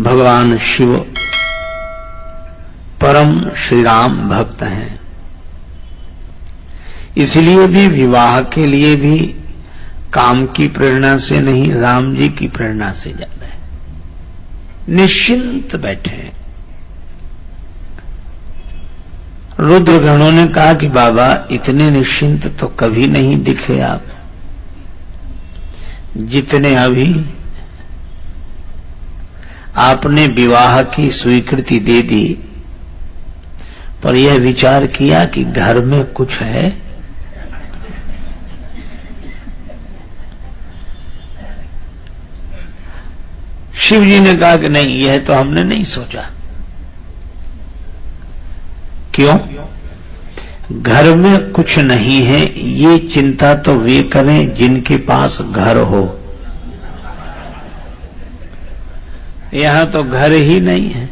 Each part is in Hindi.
भगवान शिव परम श्री राम भक्त हैं, इसलिए भी विवाह के लिए भी काम की प्रेरणा से नहीं, राम जी की प्रेरणा से ज्यादा है। निश्चिंत बैठे हैं। रुद्रगणों ने कहा कि बाबा इतने निश्चिंत तो कभी नहीं दिखे आप, जितने अभी आपने विवाह की स्वीकृति दे दी, पर यह विचार किया कि घर में कुछ है। शिव जी ने कहा कि नहीं, यह तो हमने नहीं सोचा। क्यों? घर में कुछ नहीं है, ये चिंता तो वे करें जिनके पास घर हो। यहां तो घर ही नहीं है।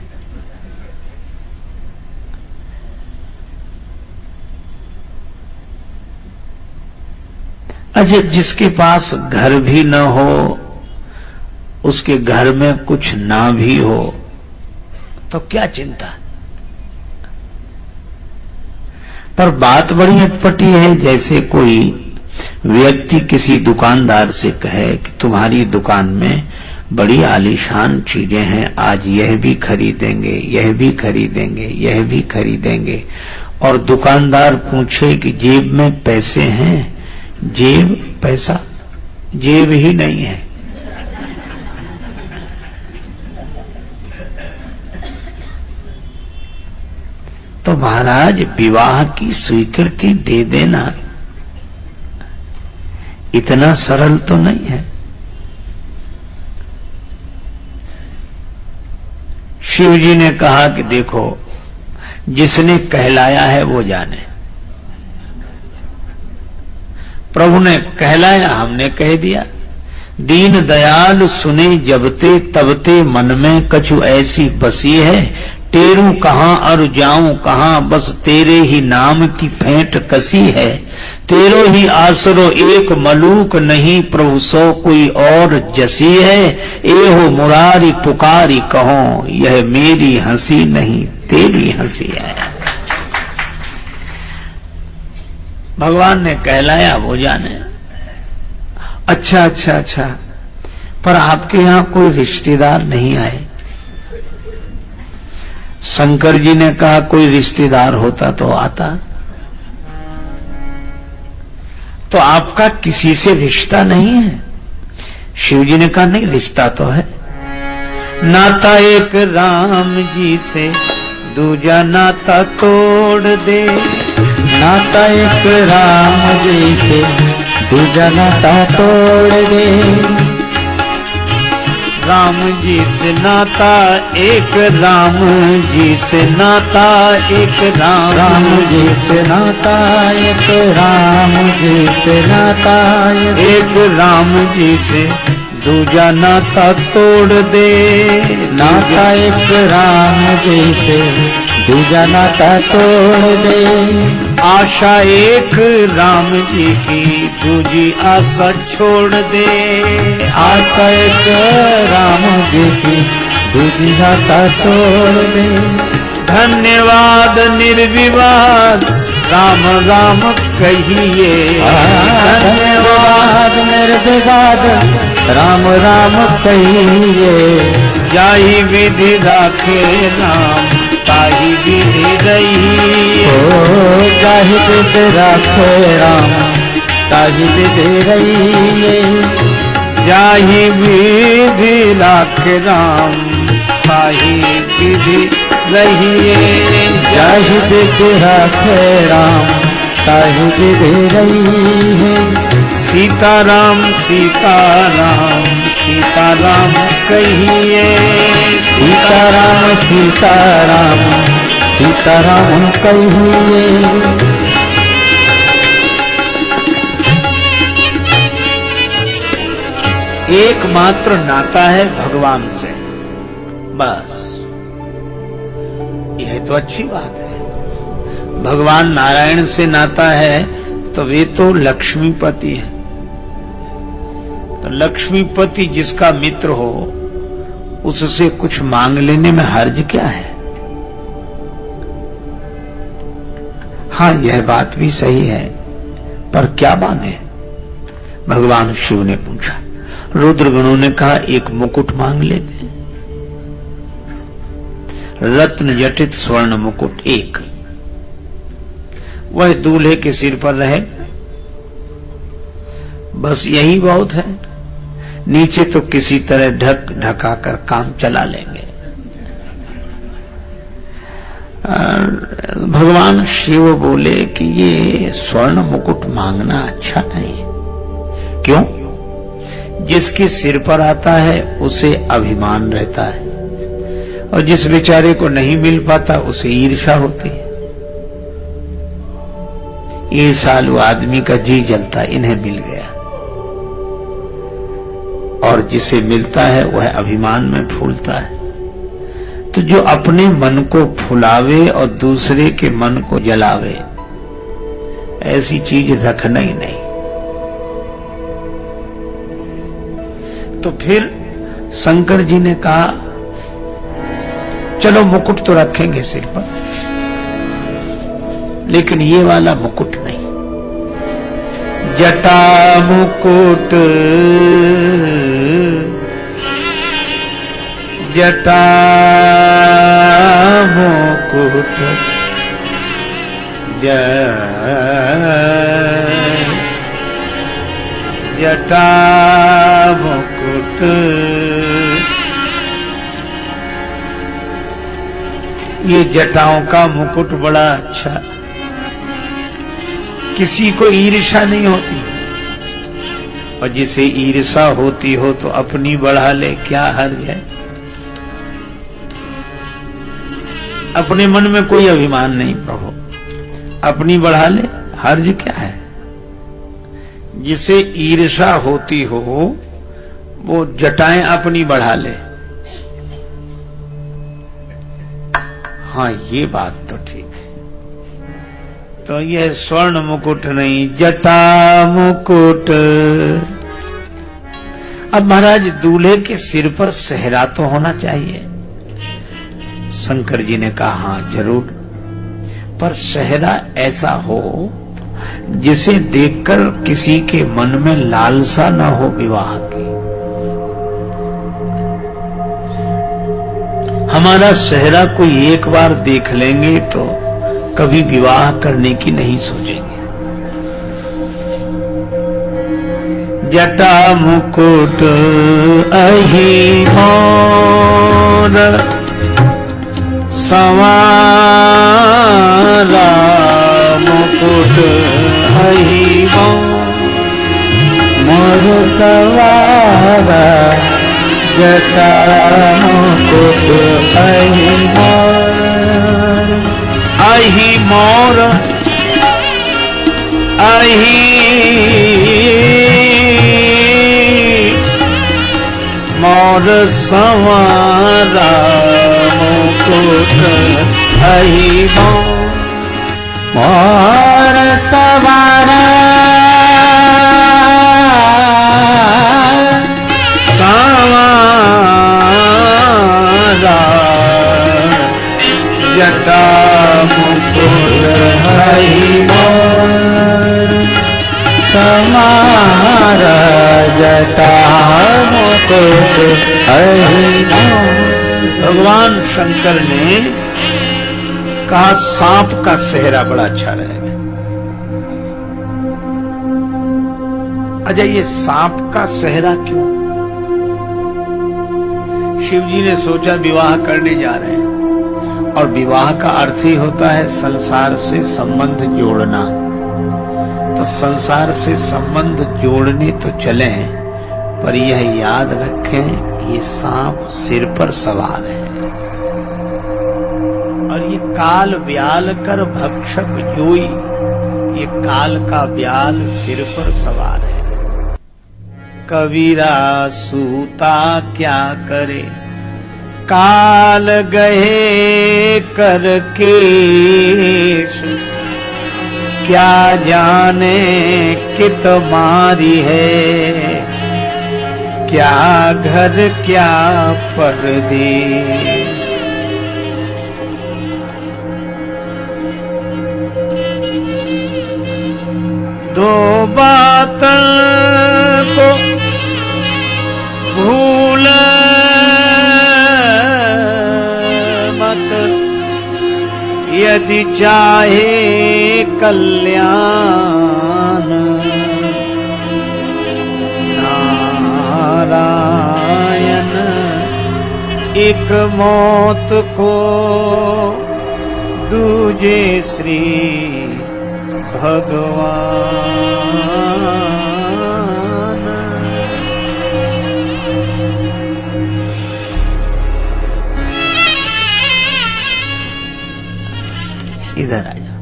अच्छा, जिसके पास घर भी न हो, उसके घर में कुछ ना भी हो, तो क्या चिंता। पर बात बड़ी अटपटी है। जैसे कोई व्यक्ति किसी दुकानदार से कहे कि तुम्हारी दुकान में बड़ी आलीशान चीजें हैं, आज यह भी खरीदेंगे, यह भी खरीदेंगे, यह भी खरीदेंगे, और दुकानदार पूछे कि जेब में पैसे हैं? जेब, पैसा, जेब ही नहीं है। तो महाराज, विवाह की स्वीकृति दे देना इतना सरल तो नहीं है। शिव जी ने कहा कि देखो, जिसने कहलाया है वो जाने। प्रभु ने कहलाया, हमने कह दिया। दीन दयाल सुने जबते तबते, मन में कछु ऐसी बसी है, टेरू कहां और जाऊं कहां, बस तेरे ही नाम की फेंट कसी है। तेरो ही आसरो एक मलूक नहीं, प्रभु सो कोई और जसी है। ए हो मुरारी पुकारी कहो, यह मेरी हंसी नहीं तेरी हंसी है। भगवान ने कहलाया, वो जाने। अच्छा अच्छा अच्छा, पर आपके यहां कोई रिश्तेदार नहीं आए? शंकर जी ने कहा कोई रिश्तेदार होता तो आता। तो आपका किसी से रिश्ता नहीं है? शिव जी ने कहा नहीं, रिश्ता तो है। नाता एक राम जी से, दूजा नाता तोड़ दे। नाता एक राम जी से, दूजा नाता तोड़ दे। राम जी से नाता एक, राम जी से नाता एक, राम जी से नाता एक, राम जी से नाता एक, राम जी से दूजा नाता तोड़ दे। नाता एक राम जी से, दूजा नाता तोड़ दे। आशा एक राम जी की, दूजी आशा छोड़ दे। आशा एक राम जी की, दूजी आशा तोड़ दे। धन्यवाद निर्विवाद राम राम कहिए। धन्यवाद निर्विवाद राम राम कहिए। जाहि विधि राखे राम, ताहि विधि रहिए। जाहि विधि राखे राम, ताहि विधि रहिए। जाहि विधि राखे राम, ताहि विधि रहिए। जाहि विधि राखे राम, ताहि विधि रहिए। सीताराम सीताराम सीताराम कहिए। सीताराम सीताराम सीताराम कहिए। एकमात्र नाता है भगवान से, बस। यह तो अच्छी बात है। भगवान नारायण से नाता है तो वे तो लक्ष्मीपति हैं। तो लक्ष्मीपति जिसका मित्र हो, उससे कुछ मांग लेने में हर्ज क्या है? हाँ, यह बात भी सही है, पर क्या मांगे? भगवान शिव ने पूछा। रुद्रगणों ने कहा, एक मुकुट मांग लेते हैं, रत्न जटित स्वर्ण मुकुट एक, वह दूल्हे के सिर पर रहे, बस यही बहुत है। नीचे तो किसी तरह ढका कर काम चला लेंगे। भगवान शिव बोले कि ये स्वर्ण मुकुट मांगना अच्छा नहीं। क्यों? जिसके सिर पर आता है उसे अभिमान रहता है, और जिस बेचारे को नहीं मिल पाता उसे ईर्ष्या होती है। ये साल वो आदमी का जी जलता, इन्हें मिल गया, और जिसे मिलता है वह अभिमान में फूलता है। तो जो अपने मन को फुलावे और दूसरे के मन को जलावे, ऐसी चीज रखना ही नहीं। तो फिर शंकर जी ने कहा, चलो मुकुट तो रखेंगे सिर पर, लेकिन ये वाला मुकुट नहीं। जटा मुकुट, जटा मुकुट, जटा मुकुट, ये जटाओं का मुकुट बड़ा अच्छा, किसी को ईर्ष्या नहीं होती, और जिसे ईर्ष्या होती हो तो अपनी बढ़ा ले, क्या हर्ज है? अपने मन में कोई अभिमान नहीं प्रभु, अपनी बढ़ा ले, हर्ज क्या है? जिसे ईर्ष्या होती हो वो जटाएं अपनी बढ़ा ले। हाँ, ये बात तो ठीक है। तो यह स्वर्ण मुकुट नहीं, जटा मुकुट। अब महाराज, दूल्हे के सिर पर सेहरा तो होना चाहिए। शंकर जी ने कहा, हाँ जरूर, पर सेहरा ऐसा हो जिसे देखकर किसी के मन में लालसा न हो विवाह की। हमारा सेहरा कोई एक बार देख लेंगे तो कभी विवाह करने की नहीं सोचेंगे। जटा मुकुट अहि मोर संवारा, मुकुट अहि मोर संवारा, जटा मुकुट अहि मोर, अहि मोर, अहि मोर संवारा, मुकुट अहि मोर संवारा, संवारा, जटा मुकुट अहि मोर संवारा, जटा मुकुट अहि मोर। भगवान शंकर ने कहा, सांप का सेहरा बड़ा अच्छा रहेगा। अच्छा, ये सांप का सेहरा क्यों? शिव जी ने सोचा विवाह करने जा रहे हैं, और विवाह का अर्थ ही होता है संसार से संबंध जोड़ना। तो संसार से संबंध जोड़ने तो चले, पर यह याद रखें कि ये सांप सिर पर सवार है, और ये काल व्याल कर भक्षक जोई, ये काल का व्याल सिर पर सवार है। कबीरा सूता क्या करे, काल गए करके, क्या जाने कित मारी है, क्या घर क्या परदेश। दो बातों को भूल मत, यदि चाहे कल्याण। नारायण एक मौत को, दूजे श्री भगवान। इधर आ जा।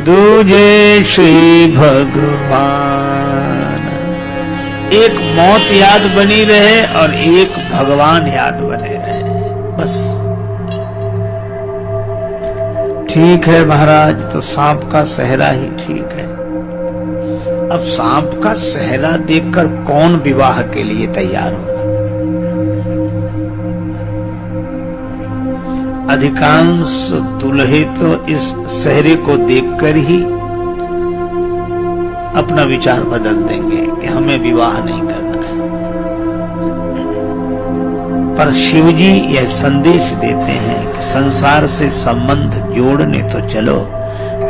दूजे श्री भगवान। एक मौत याद बनी रहे और एक भगवान याद बने रहे, बस। ठीक है महाराज, तो सांप का सेहरा ही ठीक है। अब सांप का सेहरा देखकर कौन विवाह के लिए तैयार होगा? अधिकांश दूल्हे तो इस सेहरे को देखकर ही अपना विचार बदल देंगे कि हमें विवाह नहीं करना है। पर शिवजी यह संदेश देते हैं कि संसार से संबंध जोड़ने तो चलो,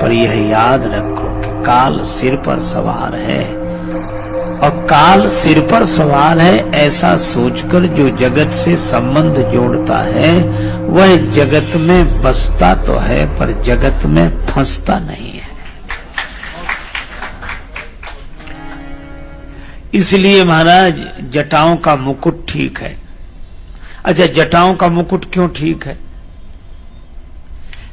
पर यह याद रखो कि काल सिर पर सवार है, और काल सिर पर सवार है ऐसा सोचकर जो जगत से संबंध जोड़ता है वह जगत में बसता तो है पर जगत में फंसता नहीं है। इसलिए महाराज जटाओं का मुकुट ठीक है। अच्छा, जटाओं का मुकुट क्यों ठीक है?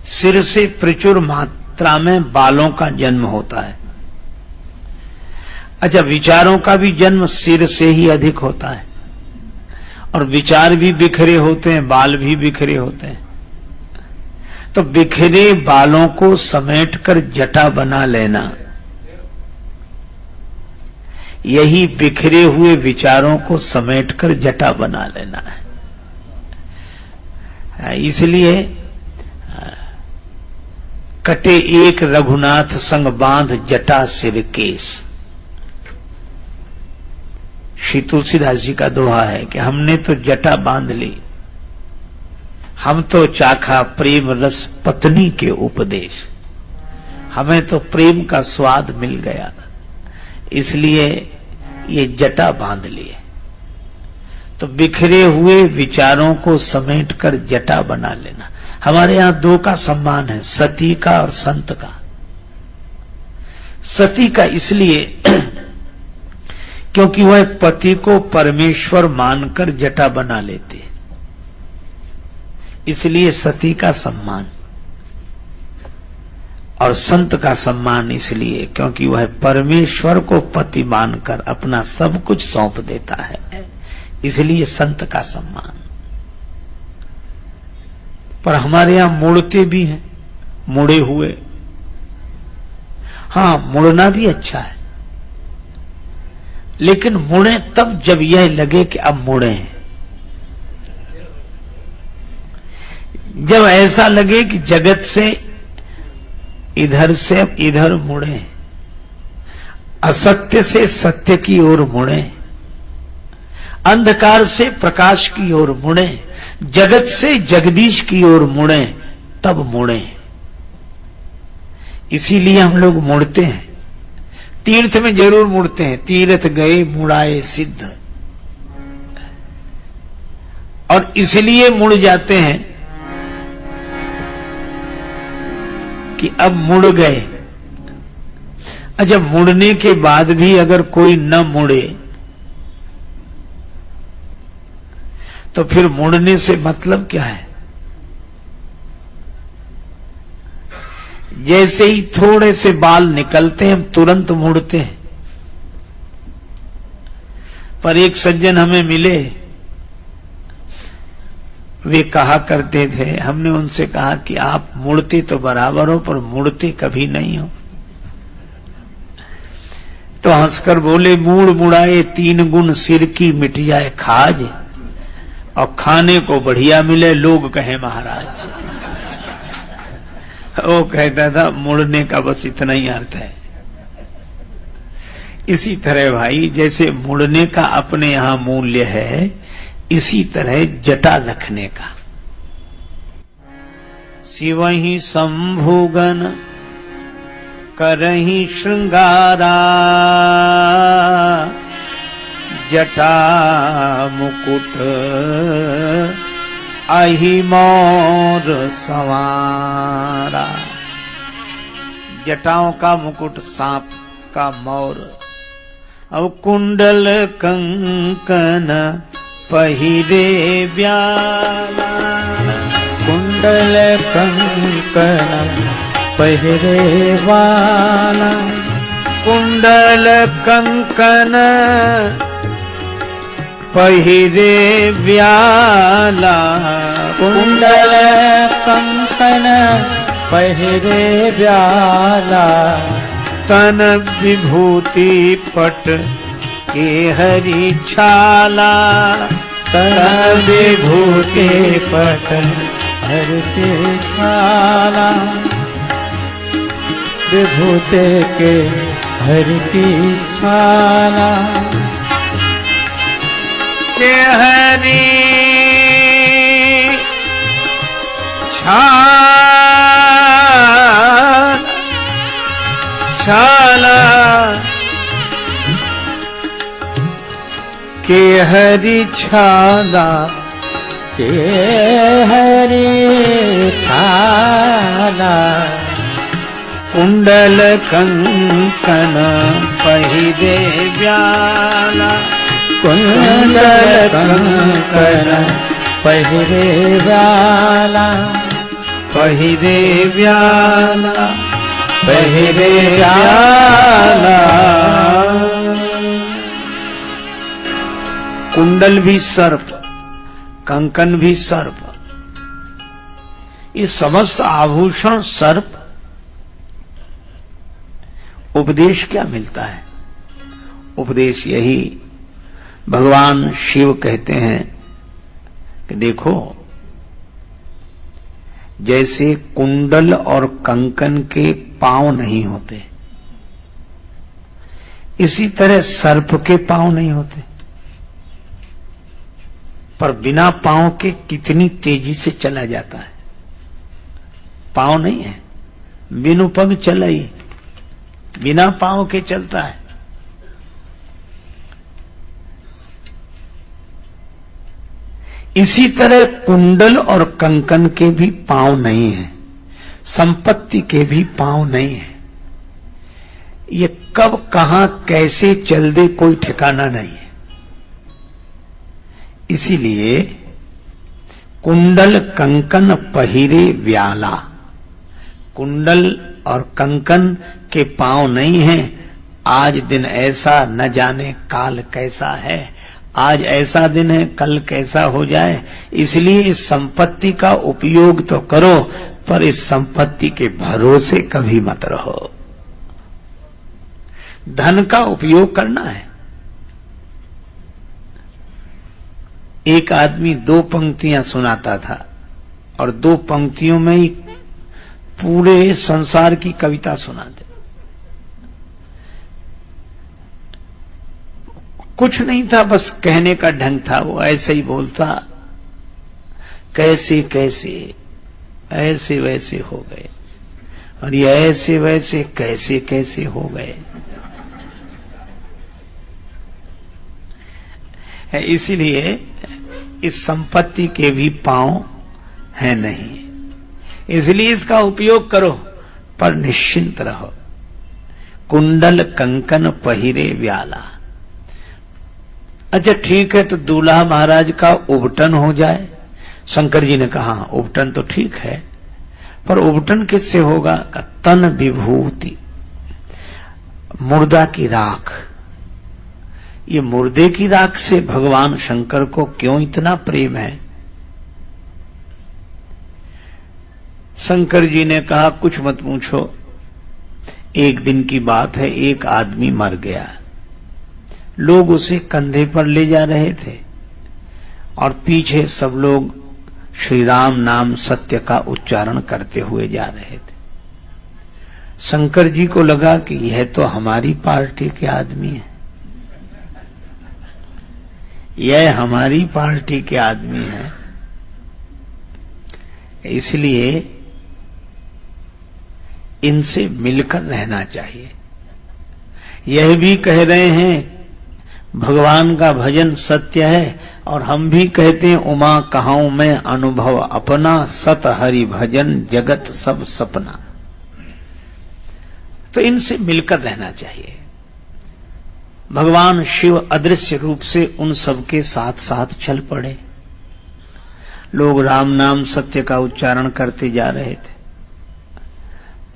सिर से प्रचुर मात्रा में बालों का जन्म होता है। अच्छा, विचारों का भी जन्म सिर से ही अधिक होता है, और विचार भी बिखरे होते हैं, बाल भी बिखरे होते हैं। तो बिखरे बालों को समेटकर जटा बना लेना, यही बिखरे हुए विचारों को समेटकर जटा बना लेना है। इसलिए कटे एक रघुनाथ संग बांध जटा सिर केश। श्री तुलसीदास जी का दोहा है कि हमने तो जटा बांध ली, हम तो चाखा प्रेम रस पत्नी के उपदेश। हमें तो प्रेम का स्वाद मिल गया, इसलिए ये जटा बांध लिए। तो बिखरे हुए विचारों को समेटकर जटा बना लेना। हमारे यहां दो का सम्मान है, सती का और संत का। सती का इसलिए क्योंकि वह पति को परमेश्वर मानकर जटा बना लेते, इसलिए सती का सम्मान। और संत का सम्मान इसलिए क्योंकि वह परमेश्वर को पति मानकर अपना सब कुछ सौंप देता है, इसलिए संत का सम्मान। पर हमारे यहां मुड़ते भी हैं, मुड़े हुए। हां, मुड़ना भी अच्छा है, लेकिन मुड़े तब जब यह लगे कि अब मुड़े। जब ऐसा लगे कि जगत से इधर से अब इधर मुड़े, असत्य से सत्य की ओर मुड़े, अंधकार से प्रकाश की ओर मुड़े, जगत से जगदीश की ओर मुड़े, तब मुड़े। इसीलिए हम लोग मुड़ते हैं। तीर्थ में जरूर मुड़ते हैं, तीर्थ गए मुड़ाए सिद्ध। और इसलिए मुड़ जाते हैं कि अब मुड़ गए। अच्छा, मुड़ने के बाद भी अगर कोई न मुड़े तो फिर मुड़ने से मतलब क्या है? जैसे ही थोड़े से बाल निकलते हैं हम तुरंत मुड़ते हैं। पर एक सज्जन हमें मिले, वे कहा करते थे, हमने उनसे कहा कि आप मुड़ते तो बराबर हो पर मुड़ते कभी नहीं हो। तो तो हंसकर बोले, मूड़ मुड़ाए 3 गुण सिर की मिट जाए खाज, और खाने को बढ़िया मिले लोग कहे महाराज। वो कहता था मुड़ने का बस इतना ही अर्थ है। इसी तरह भाई जैसे मुड़ने का अपने यहां मूल्य है, इसी तरह जटा रखने का। शिवहि शंभुगन करहि श्रृंगारा, जटा मुकुट आही मोर सवारा। जटाओं का मुकुट सांप का मोर, अब कुंडल कंकन पहिरे व्याला, कुंडल कंकन पहिरे वाला, कुंडल कंकन पहिरे व्याला, कुंडल कंकन पहिरे व्याला, तन विभूति पट के हरि छाला, तन विभूति पट हरि के छाला, विभूति के हरि की छाला, के हरि छाला, के हरि छाला, के हरि छाला, कुंडल कंकन पहिरे व्याला, कुंडल कंकन पहिरे व्याला, पहिरे व्याला, पहिरे व्याला। कुंडल भी सर्प, कंकन भी सर्प, ये समस्त आभूषण सर्प। उपदेश क्या मिलता है? उपदेश यही भगवान शिव कहते हैं कि देखो, जैसे कुंडल और कंकन के पांव नहीं होते, इसी तरह सर्प के पांव नहीं होते, पर बिना पांव के कितनी तेजी से चला जाता है। पांव नहीं है, बिनु पग चलाई, बिना पांव के चलता है। इसी तरह कुंडल और कंकन के भी पांव नहीं है, संपत्ति के भी पांव नहीं है। ये कब कहां कैसे चल दे कोई ठिकाना नहीं है। इसीलिए कुंडल कंकन पहिरे व्याला, कुंडल और कंकन के पांव नहीं है। आज दिन ऐसा, न जाने काल कैसा है। आज ऐसा दिन है, कल कैसा हो जाए। इसलिए इस संपत्ति का उपयोग तो करो, पर इस संपत्ति के भरोसे कभी मत रहो। धन का उपयोग करना है। एक आदमी 2 पंक्तियां सुनाता था और 2 पंक्तियों में ही पूरे संसार की कविता सुनाते। कुछ नहीं था, बस कहने का ढंग था। वो ऐसे ही बोलता, कैसे कैसे ऐसे वैसे हो गए, और ये ऐसे वैसे कैसे कैसे हो गए। इसीलिए इस संपत्ति के भी पांव है नहीं, इसलिए इसका उपयोग करो, पर निश्चिंत रहो। कुंडल कंकन पहिरे व्याला। अच्छा ठीक है, तो दूल्हा महाराज का उबटन हो जाए। शंकर जी ने कहा उबटन तो ठीक है, पर उबटन किससे होगा? तन विभूति, मुर्दा की राख। ये मुर्दे की राख से भगवान शंकर को क्यों इतना प्रेम है? शंकर जी ने कहा कुछ मत पूछो। एक दिन की बात है, एक आदमी मर गया। लोग उसे कंधे पर ले जा रहे थे और पीछे सब लोग श्री राम नाम सत्य का उच्चारण करते हुए जा रहे थे। शंकर जी को लगा कि यह तो हमारी पार्टी के आदमी है, यह हमारी पार्टी के आदमी है, इसलिए इनसे मिलकर रहना चाहिए। यह भी कह रहे हैं भगवान का भजन सत्य है और हम भी कहते हैं उमा कहाऊं मैं अनुभव अपना, सत हरि भजन जगत सब सपना। तो इनसे मिलकर रहना चाहिए। भगवान शिव अदृश्य रूप से उन सबके साथ साथ चल पड़े। लोग राम नाम सत्य का उच्चारण करते जा रहे थे,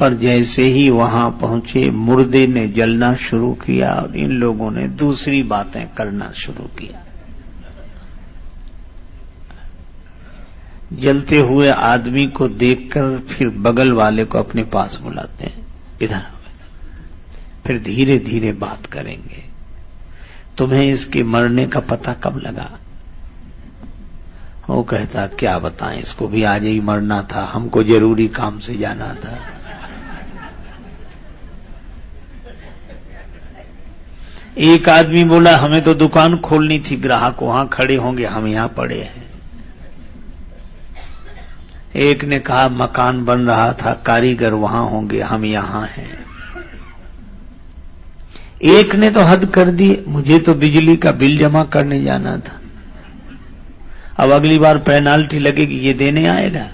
पर जैसे ही वहां पहुंचे मुर्दे ने जलना शुरू किया और इन लोगों ने दूसरी बातें करना शुरू किया। जलते हुए आदमी को देखकर फिर बगल वाले को अपने पास बुलाते हैं, इधर फिर धीरे धीरे बात करेंगे। तुम्हें इसके मरने का पता कब लगा? वो कहता क्या बताएं, इसको भी आज ही मरना था, हमको जरूरी काम से जाना था। एक आदमी बोला हमें तो दुकान खोलनी थी, ग्राहक वहां खड़े होंगे, हम यहां पड़े हैं। एक ने कहा मकान बन रहा था, कारीगर वहां होंगे, हम यहां हैं। एक ने तो हद कर दी, मुझे तो बिजली का बिल जमा करने जाना था, अब अगली बार पेनाल्टी लगेगी, ये देने आएगा।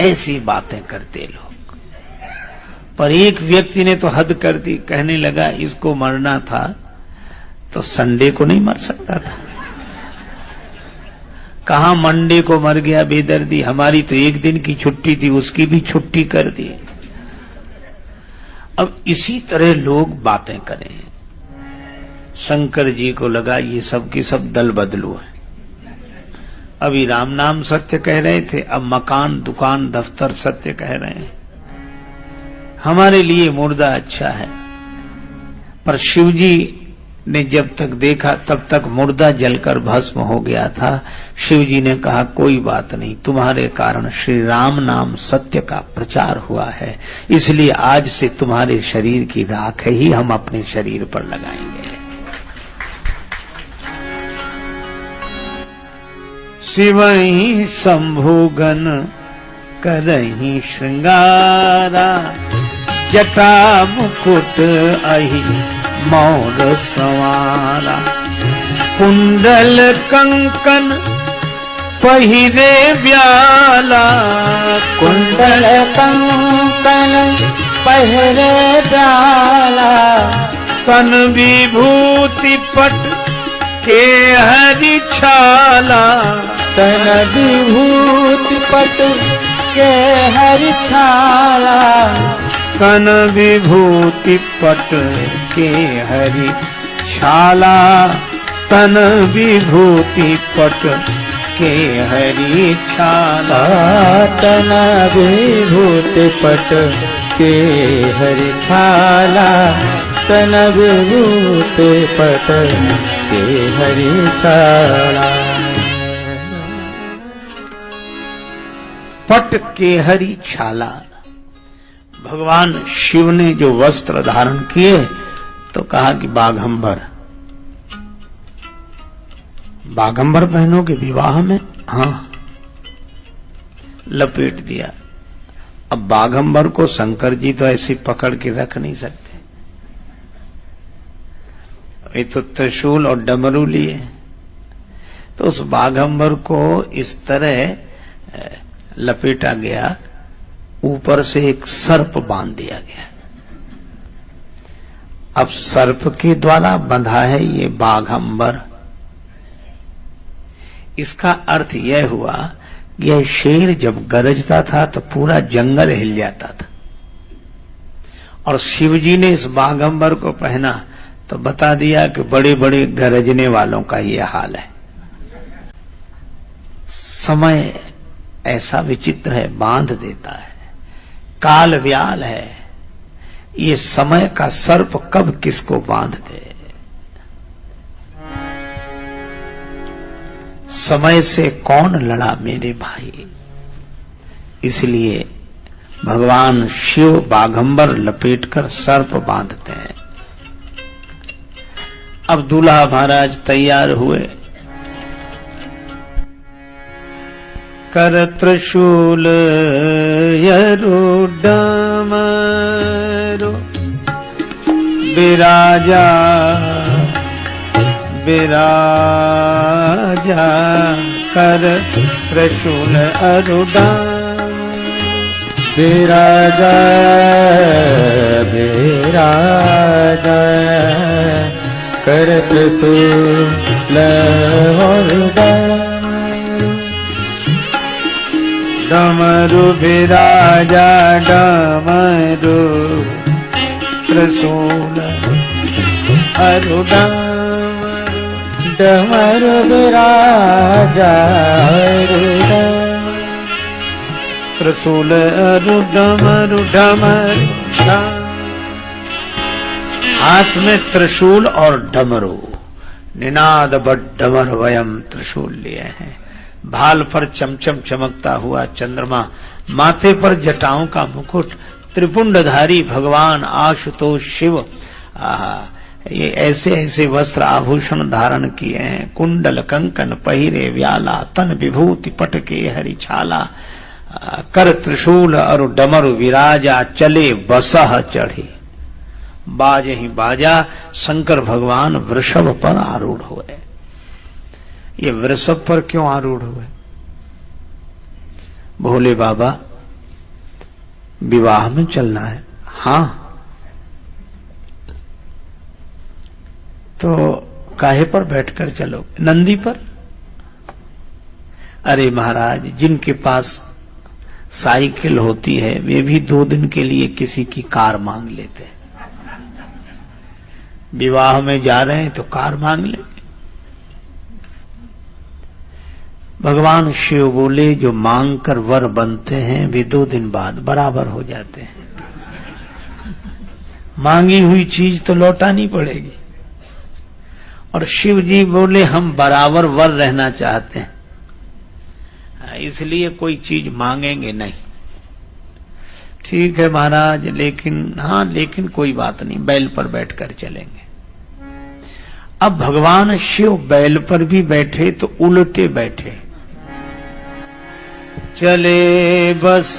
ऐसी बातें करते लोग। पर एक व्यक्ति ने तो हद कर दी, कहने लगा इसको मरना था तो संडे को नहीं मर सकता था, कहां मंडे को मर गया बेदर्दी, हमारी तो एक दिन की छुट्टी थी, उसकी भी छुट्टी कर दी। अब इसी तरह लोग बातें करें। शंकर जी को लगा ये सब की सब दल बदलू है। अभी राम नाम सत्य कह रहे थे, अब मकान दुकान दफ्तर सत्य कह रहे हैं। हमारे लिए मुर्दा अच्छा है, पर शिवजी ने जब तक देखा तब तक मुर्दा जलकर भस्म हो गया था। शिवजी ने कहा कोई बात नहीं, तुम्हारे कारण श्री राम नाम सत्य का प्रचार हुआ है, इसलिए आज से तुम्हारे शरीर की राख ही हम अपने शरीर पर लगाएंगे। शिवहि शंभुगन करहि श्रृंगारा, जटा मुकुट अहि मौर संवारा, कुंडल कंकन पहिरे व्याला, कुंडल कंकन पहिरे व्याला, तन विभूति पट के हरि छाला, तन विभूति पट के हरि छाला, तन विभूति पट के हरि छाला, तन विभूति पट के हरि छाला, तन विभूति पट के हरि छाला, तन विभूति पट के हरि छाला। पट के हरि छाला। भगवान शिव ने जो वस्त्र धारण किए तो कहा कि बाघंबर, बाघंबर पहनोगे विवाह में? हाँ, लपेट दिया। अब बाघंबर को शंकर जी तो ऐसे पकड़ के रख नहीं सकते, ये तो त्रिशूल और डमरू लिए, तो उस बाघंबर को इस तरह लपेटा गया, ऊपर से एक सर्प बांध दिया गया। अब सर्प के द्वारा बंधा है ये बाघंबर। इसका अर्थ यह हुआ कि यह शेर जब गरजता था तो पूरा जंगल हिल जाता था, और शिवजी ने इस बाघंबर को पहना तो बता दिया कि बड़े बड़े गरजने वालों का यह हाल है। समय ऐसा विचित्र है, बांध देता है, काल व्याल है, ये समय का सर्प कब किसको बांध दे। समय से कौन लड़ा मेरे भाई। इसलिए भगवान शिव बाघंबर लपेटकर सर्प बांधते हैं। अब दूल्हा महाराज तैयार हुए, कर त्रिशूल यरुडमरो विराजा विराजा, कर त्रिशूल अरुडम विराजा विराजा, कर त्रिशूल अरुडम। डमरू विराजा डमरू त्रिशूल अरुडम, डमरू विराजा अरुडम, त्रिशूल अरुडमरु डमरू। हाथ में त्रिशूल और डमरू, निनाद बड्डमर वयम त्रिशूल लिए हैं। भाल पर चमचम चमकता हुआ चंद्रमा, माथे पर जटाओं का मुकुट, त्रिपुंडधारी भगवान आशुतोष शिव। ये ऐसे ऐसे वस्त्र आभूषण धारण किए हैं। कुंडल कंकन पहिरे व्याला, तन विभूति पटके हरि छाला। कर त्रिशूल और डमरू विराजा, चले बसह चढ़े। बाजे ही बाजा, शंकर भगवान वृषभ पर आरूढ़ हुए। ये वृषभ पर क्यों आरूढ़ हुए? भोले बाबा विवाह में चलना है। हाँ, तो काहे पर बैठकर चलो? नंदी पर। अरे महाराज, जिनके पास साइकिल होती है वे भी 2 दिन के लिए किसी की कार मांग लेते हैं। विवाह में जा रहे हैं तो कार मांग लेंगे। भगवान शिव बोले, जो मांग कर वर बनते हैं वे 2 दिन बाद बराबर हो जाते हैं। मांगी हुई चीज तो लौटानी पड़ेगी। और शिव जी बोले, हम बराबर वर रहना चाहते हैं, इसलिए कोई चीज मांगेंगे नहीं। ठीक है महाराज, लेकिन कोई बात नहीं, बैल पर बैठकर चलेंगे। अब भगवान शिव बैल पर भी बैठे तो उल्टे बैठे। चले बस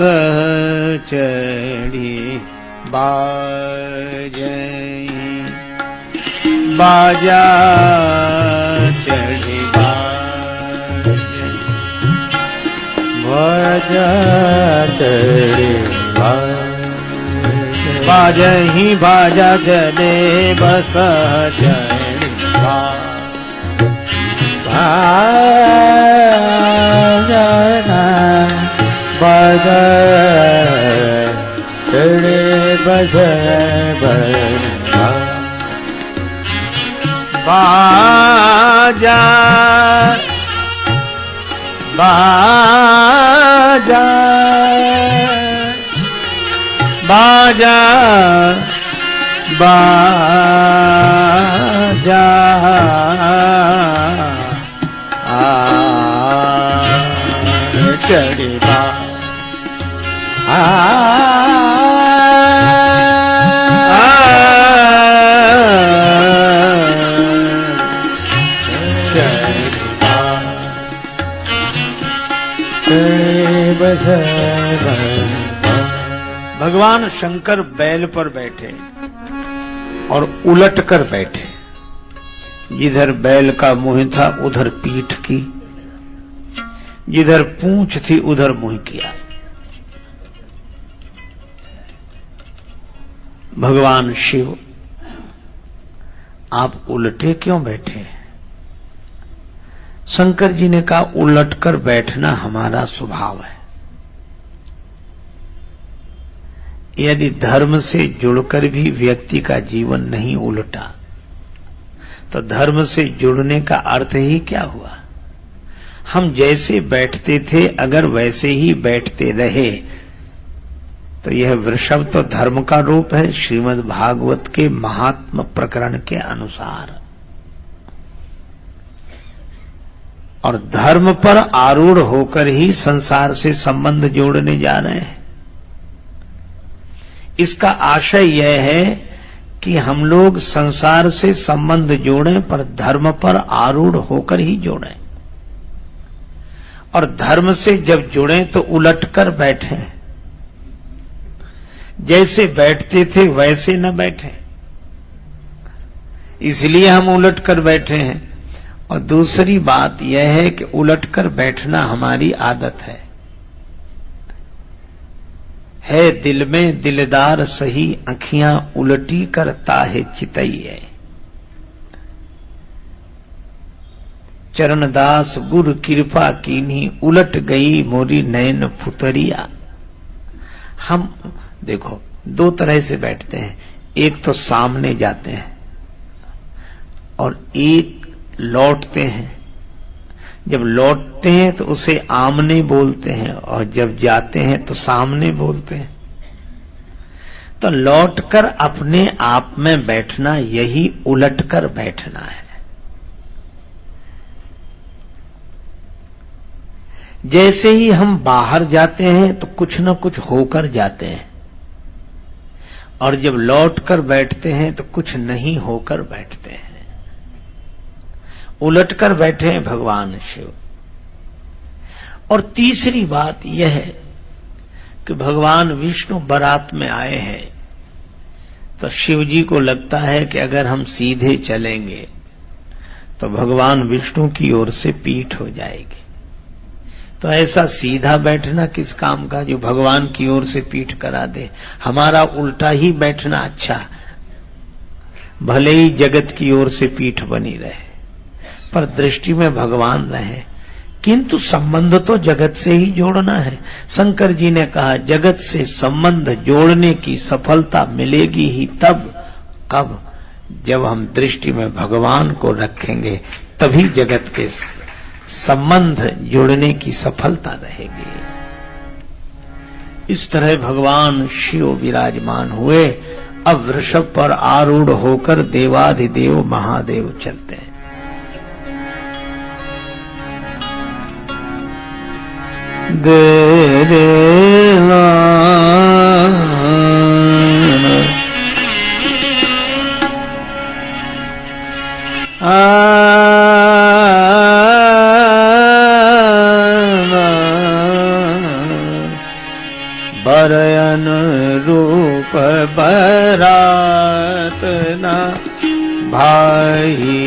चढ़ी बाजई, बाजा चढ़ी बाजा चढ़े बाजही बाजा, चले बस चढ़ी बाजना, बाजा चढ़े बस बाजा बाजा बाजा बाजा, चढ़े भगवान शंकर बैल पर बैठे और उलट कर बैठे। जिधर बैल का मुंह था उधर पीठ की, जिधर पूंछ थी उधर मुंह किया। भगवान शिव, आप उलटे क्यों बैठे? शंकर जी ने कहा, उलटकर बैठना हमारा स्वभाव है। यदि धर्म से जुड़कर भी व्यक्ति का जीवन नहीं उलटा तो धर्म से जुड़ने का अर्थ ही क्या हुआ? हम जैसे बैठते थे अगर वैसे ही बैठते रहे तो यह वृषभ तो धर्म का रूप है श्रीमद् भागवत के महात्म प्रकरण के अनुसार, और धर्म पर आरूढ़ होकर ही संसार से संबंध जोड़ने जा रहे हैं। इसका आशय यह है कि हम लोग संसार से संबंध जोड़ें पर धर्म पर आरूढ़ होकर ही जोड़ें, और धर्म से जब जुड़ें तो उलटकर बैठें, जैसे बैठते थे वैसे न बैठें। इसलिए हम उलटकर बैठे हैं। और दूसरी बात यह है कि उलटकर बैठना हमारी आदत है दिल में दिलदार सही आँखियां उलटी करता है चितैये। चरणदास गुरु कृपा कीन्ही उलट गई मोरी नैन पुतरिया। हम देखो दो तरह से बैठते हैं, एक तो सामने जाते हैं और एक लौटते हैं। जब लौटते हैं तो उसे आमने बोलते हैं और जब जाते हैं तो सामने बोलते हैं। तो लौटकर अपने आप में बैठना यही उलटकर बैठना है। जैसे ही हम बाहर जाते हैं तो कुछ न कुछ होकर जाते हैं, और जब लौटकर बैठते हैं तो कुछ नहीं होकर बैठते हैं। उलटकर बैठे हैं भगवान शिव। और तीसरी बात यह है कि भगवान विष्णु बारात में आए हैं, तो शिव जी को लगता है कि अगर हम सीधे चलेंगे तो भगवान विष्णु की ओर से पीठ हो जाएगी। तो ऐसा सीधा बैठना किस काम का जो भगवान की ओर से पीठ करा दे। हमारा उल्टा ही बैठना अच्छा, भले ही जगत की ओर से पीठ बनी रहे पर दृष्टि में भगवान रहे, किंतु संबंध तो जगत से ही जोड़ना है। शंकर जी ने कहा जगत से संबंध जोड़ने की सफलता मिलेगी ही तब कब जब हम दृष्टि में भगवान को रखेंगे, तभी जगत के संबंध जोड़ने की सफलता रहेगी। इस तरह भगवान शिव विराजमान हुए। अब वृषभ पर आरूढ़ होकर देवाधिदेव महादेव चलते हैं। देवा बरयन रूप बरात ना भाई,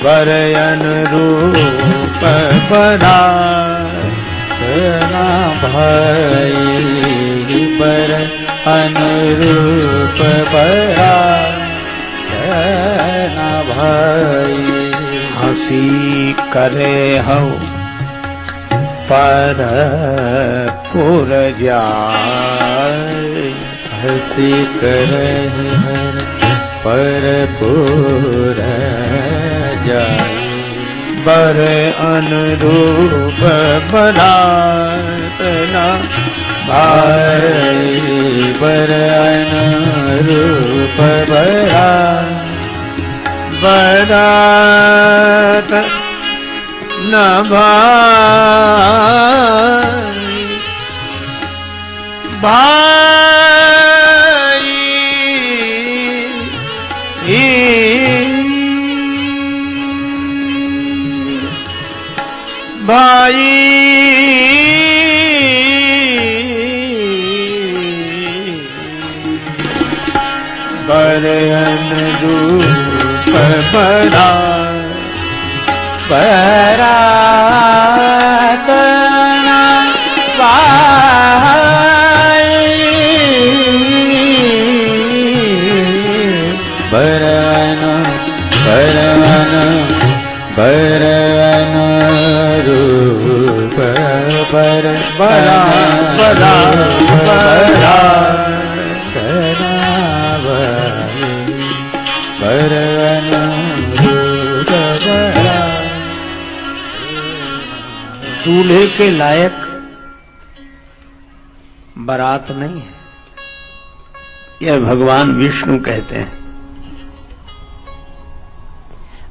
बरयन रूप बरात ना भाई, बर अनुरूप बरात ना भाई। हंसी करे हो पर पुर जाए, हंसी करे पर पुर जाए। बर अनुरूप बरात ना भाई, बर अनुरूप बरात बरात न भाई, भाई भाई बरयन रूप बरात, बरात ना भाई, बरन बरन बरन रूप बर बरा बरा बरा बरन रूप बरा। दूल्हे के लायक बारात नहीं है, यह भगवान विष्णु कहते हैं।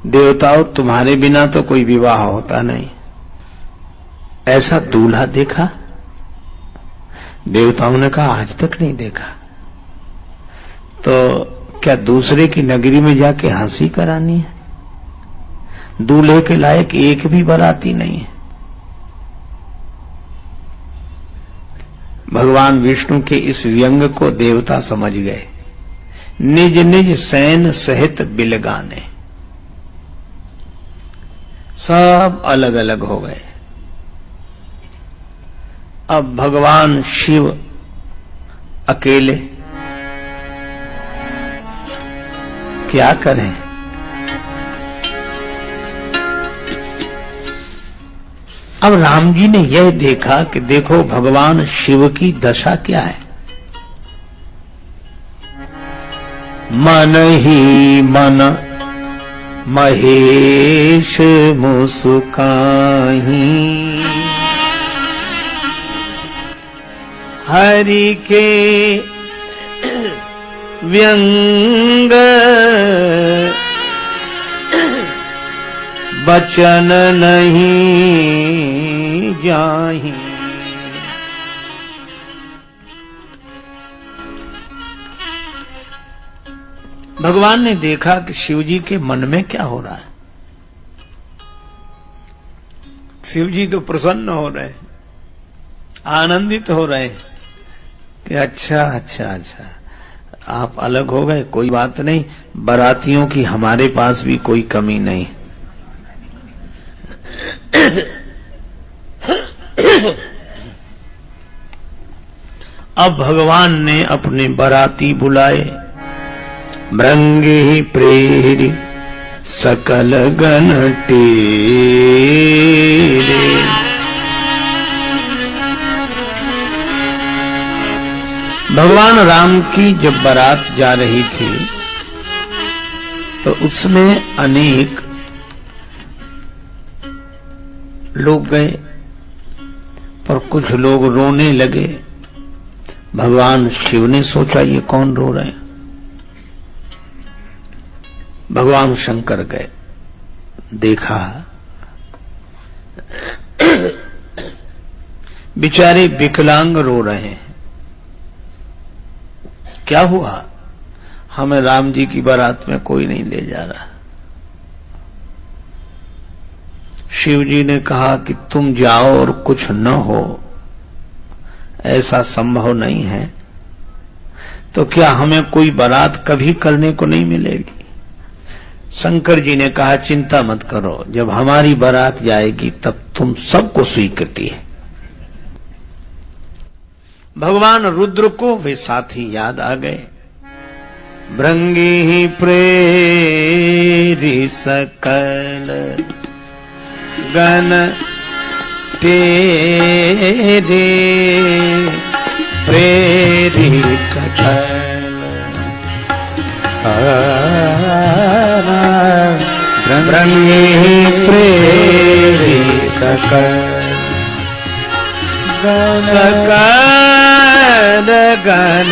देवताओं, तुम्हारे बिना तो कोई विवाह होता नहीं। ऐसा दूल्हा देखा? देवताओं ने कहा आज तक नहीं देखा। तो क्या दूसरे की नगरी में जाके हंसी करानी है? दूल्हे के लायक एक भी बाराती नहीं है। भगवान विष्णु के इस व्यंग को देवता समझ गए। निज निज सैन सहित बिलगाने, सब अलग अलग हो गए। अब भगवान शिव अकेले क्या करें? अब राम जी ने यह देखा कि देखो भगवान शिव की दशा क्या है। मन ही मन महेश मुस्काही, हरि के व्यंग बचन नहीं जाहि। भगवान ने देखा कि शिव जी के मन में क्या हो रहा है। शिव जी तो प्रसन्न हो रहे हैं, आनंदित हो रहे हैं कि अच्छा अच्छा अच्छा आप अलग हो गए, कोई बात नहीं, बारातियों की हमारे पास भी कोई कमी नहीं। अब भगवान ने अपने बाराती बुलाए। मृंगे प्रेरि सकल गण टेरे, भगवान राम की जब बारात जा रही थी तो उसमें अनेक लोग गए, पर कुछ लोग रोने लगे। भगवान शिव ने सोचा ये कौन रो रहे हैं। भगवान शंकर गए, देखा बेचारे विकलांग रो रहे हैं। क्या हुआ? हमें राम जी की बारात में कोई नहीं ले जा रहा। शिव जी ने कहा कि तुम जाओ और कुछ न हो, ऐसा संभव नहीं है। तो क्या हमें कोई बारात कभी करने को नहीं मिलेगी? शंकर जी ने कहा चिंता मत करो, जब हमारी बारात जाएगी तब तुम सबको स्वीकृति है। भगवान रुद्र को वे साथी याद आ गए। भृंगी प्रेरि सकल गण तेरे, प्रेरि सकल भृंगी प्रेरि सकल सकल गण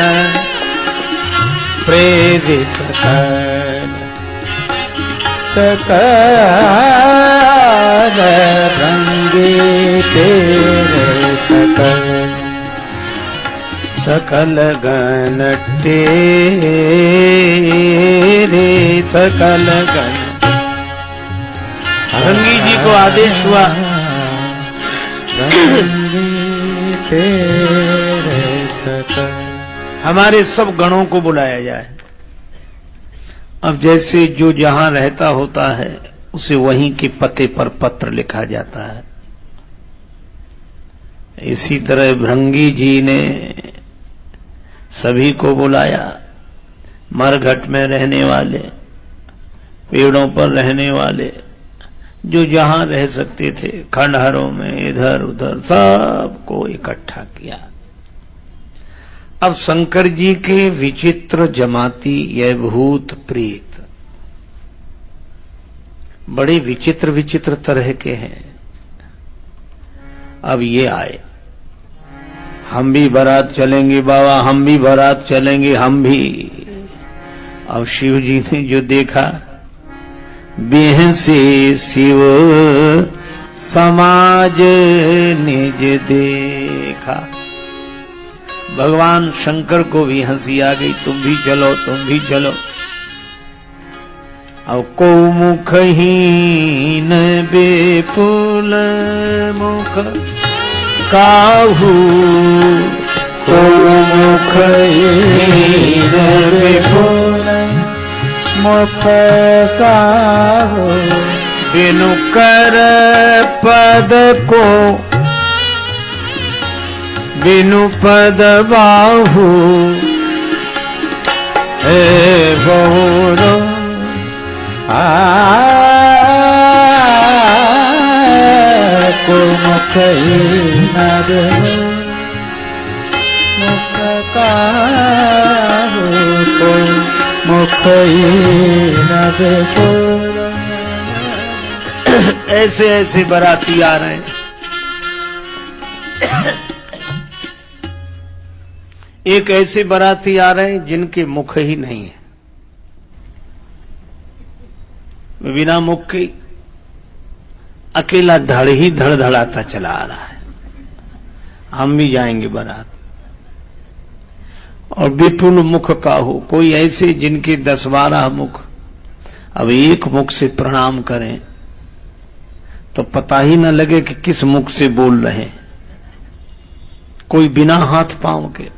प्रेरि सकल सकल भृंगी तेरे सकल सकल गण तेरे सकल गण। भृंगी जी को आदेश हुआ हमारे सब गणों को बुलाया जाए। अब जैसे जो जहां रहता होता है उसे वहीं के पते पर पत्र लिखा जाता है, इसी तरह भृंगी जी ने सभी को बुलाया। मरघट में रहने वाले, पेड़ों पर रहने वाले, जो जहां रह सकते थे, खंडहरों में इधर उधर सबको इकट्ठा किया। अब शंकर जी के विचित्र जमाती यह भूत प्रेत बड़े विचित्र विचित्र तरह के हैं। अब ये आए, हम भी बारात चलेंगे बाबा, हम भी बारात चलेंगे, हम भी। अब शिव जी ने जो देखा, बेह से शिव समाज निज देखा। भगवान शंकर को भी हंसी आ गई, तुम भी चलो, तुम भी चलो। अब को मुखहीन बेपुल मुख काहू, को मुखहीन बेपुल मुख काहू, बिनु कर पद को बिनु पद बाहु, हे बहुरो को मुखहीन मुख काहू, को मुखहीन बेपुल। ऐसे ऐसे बाराती आ रहे हैं। एक ऐसे बाराती आ रहे हैं जिनके मुख ही नहीं है, बिना मुख के अकेला धड़ ही धड़धड़ाता चला आ रहा है। हम भी जाएंगे बारात। और विपुल मुख का हो, कोई ऐसे जिनके 10-12 मुख। अब एक मुख से प्रणाम करें तो पता ही न लगे कि किस मुख से बोल रहे हैं। कोई बिना हाथ पांव के,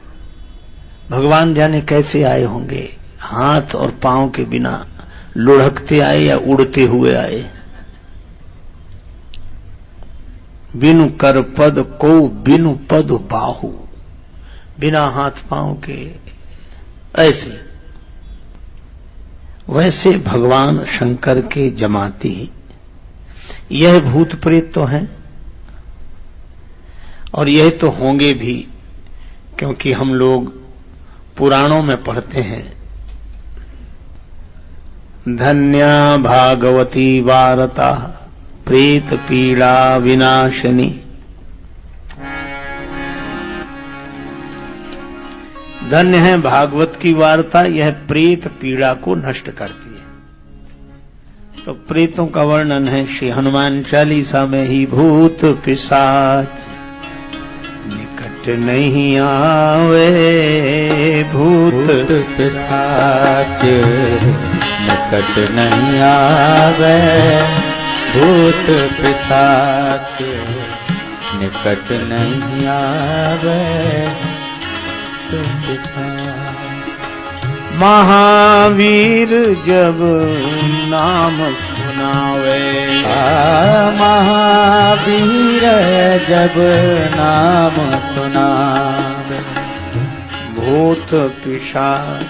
भगवान जाने कैसे आए होंगे, हाथ और पांव के बिना, लुढ़कते आए या उड़ते हुए आए। बिनु कर पद को बिनु पद बाहु, बिना हाथ पांव के। ऐसे वैसे भगवान शंकर के जमाती यह भूत प्रेत तो हैं, और यह तो होंगे भी, क्योंकि हम लोग पुराणों में पढ़ते हैं, धन्या भागवती वार्ता प्रेत पीड़ा विनाशिनी। धन्य है भागवत की वार्ता, यह प्रेत पीड़ा को नष्ट करती है। तो प्रेतों का वर्णन है श्री हनुमान चालीसा में ही, भूत पिशाच निकट नहीं आवे, भूत पिशाच निकट नहीं आवे, भूत पिशाच निकट नहीं आवे, महावीर जब नाम सुनावे, महावीर जब नाम सुनावे, भूत पिशाच।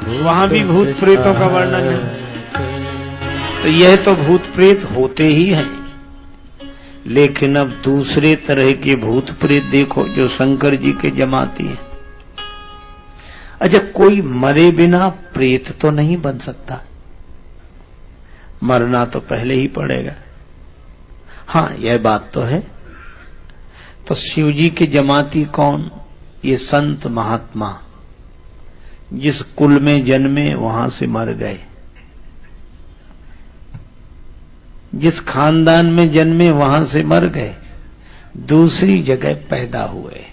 वहां भी भूत प्रेतों का वर्णन है। तो यह तो भूत प्रेत होते ही हैं, लेकिन अब दूसरे तरह के भूत प्रेत देखो जो शंकर जी के जमाती हैं। अच्छा, कोई मरे बिना प्रेत तो नहीं बन सकता, मरना तो पहले ही पड़ेगा। हां, यह बात तो है। तो शिव जी के जमाती कौन? ये संत महात्मा, जिस कुल में जन्मे वहां से मर गए, जिस खानदान में जन्मे वहां से मर गए, दूसरी जगह पैदा हुए,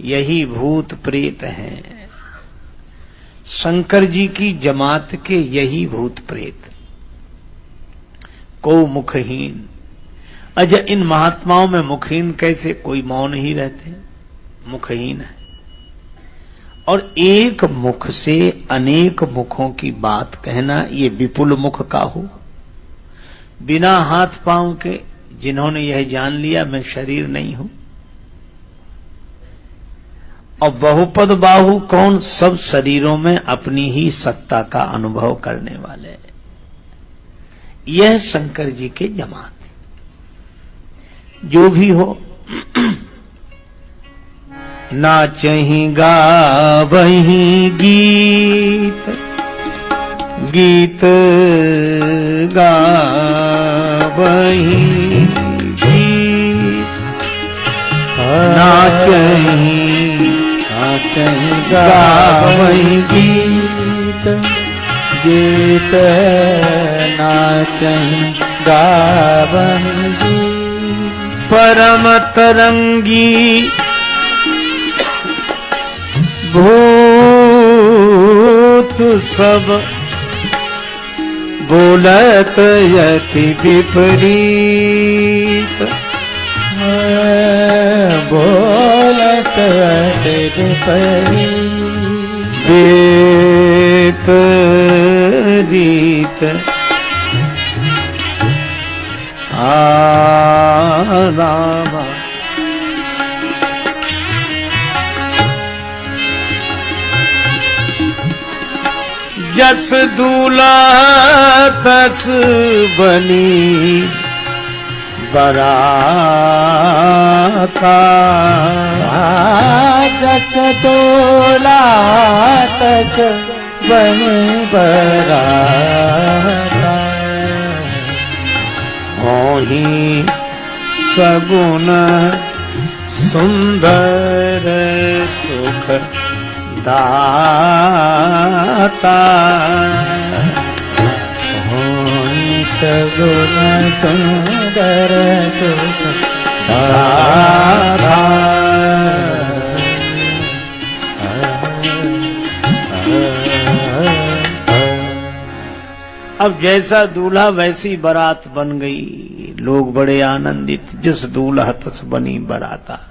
यही भूत प्रेत हैं। शंकर जी की जमात के यही भूत प्रेत, को मुखहीन। अच्छा, इन महात्माओं में मुखहीन कैसे? कोई मौन ही रहते, मुखहीन है। और एक मुख से अनेक मुखों की बात कहना, ये विपुल मुख का हो। बिना हाथ पांव के, जिन्होंने यह जान लिया मैं शरीर नहीं हूं। और बहुपद बाहु कौन? सब शरीरों में अपनी ही सत्ता का अनुभव करने वाले। यह शंकर जी के जमात। जो भी हो, नाचहि गावहि गीत, गीत गावहि गीत, नाचहीं गावहीं गीत गीत नाचहीं गावहीं गीत। परम तरंगी भूत सब बोलत यति विपरीत बोलत यति विपरीत रामा जस दूल्हा तस बनी बराता जस दूल्हा तस बनी बराता होही सगुन सुंदर सुख दाता होई सगुन सुंदर सुख दाता। अब जैसा दूल्हा वैसी बारात बन गई, लोग बड़े आनंदित। जिस दूल्हा तस बनी बराता।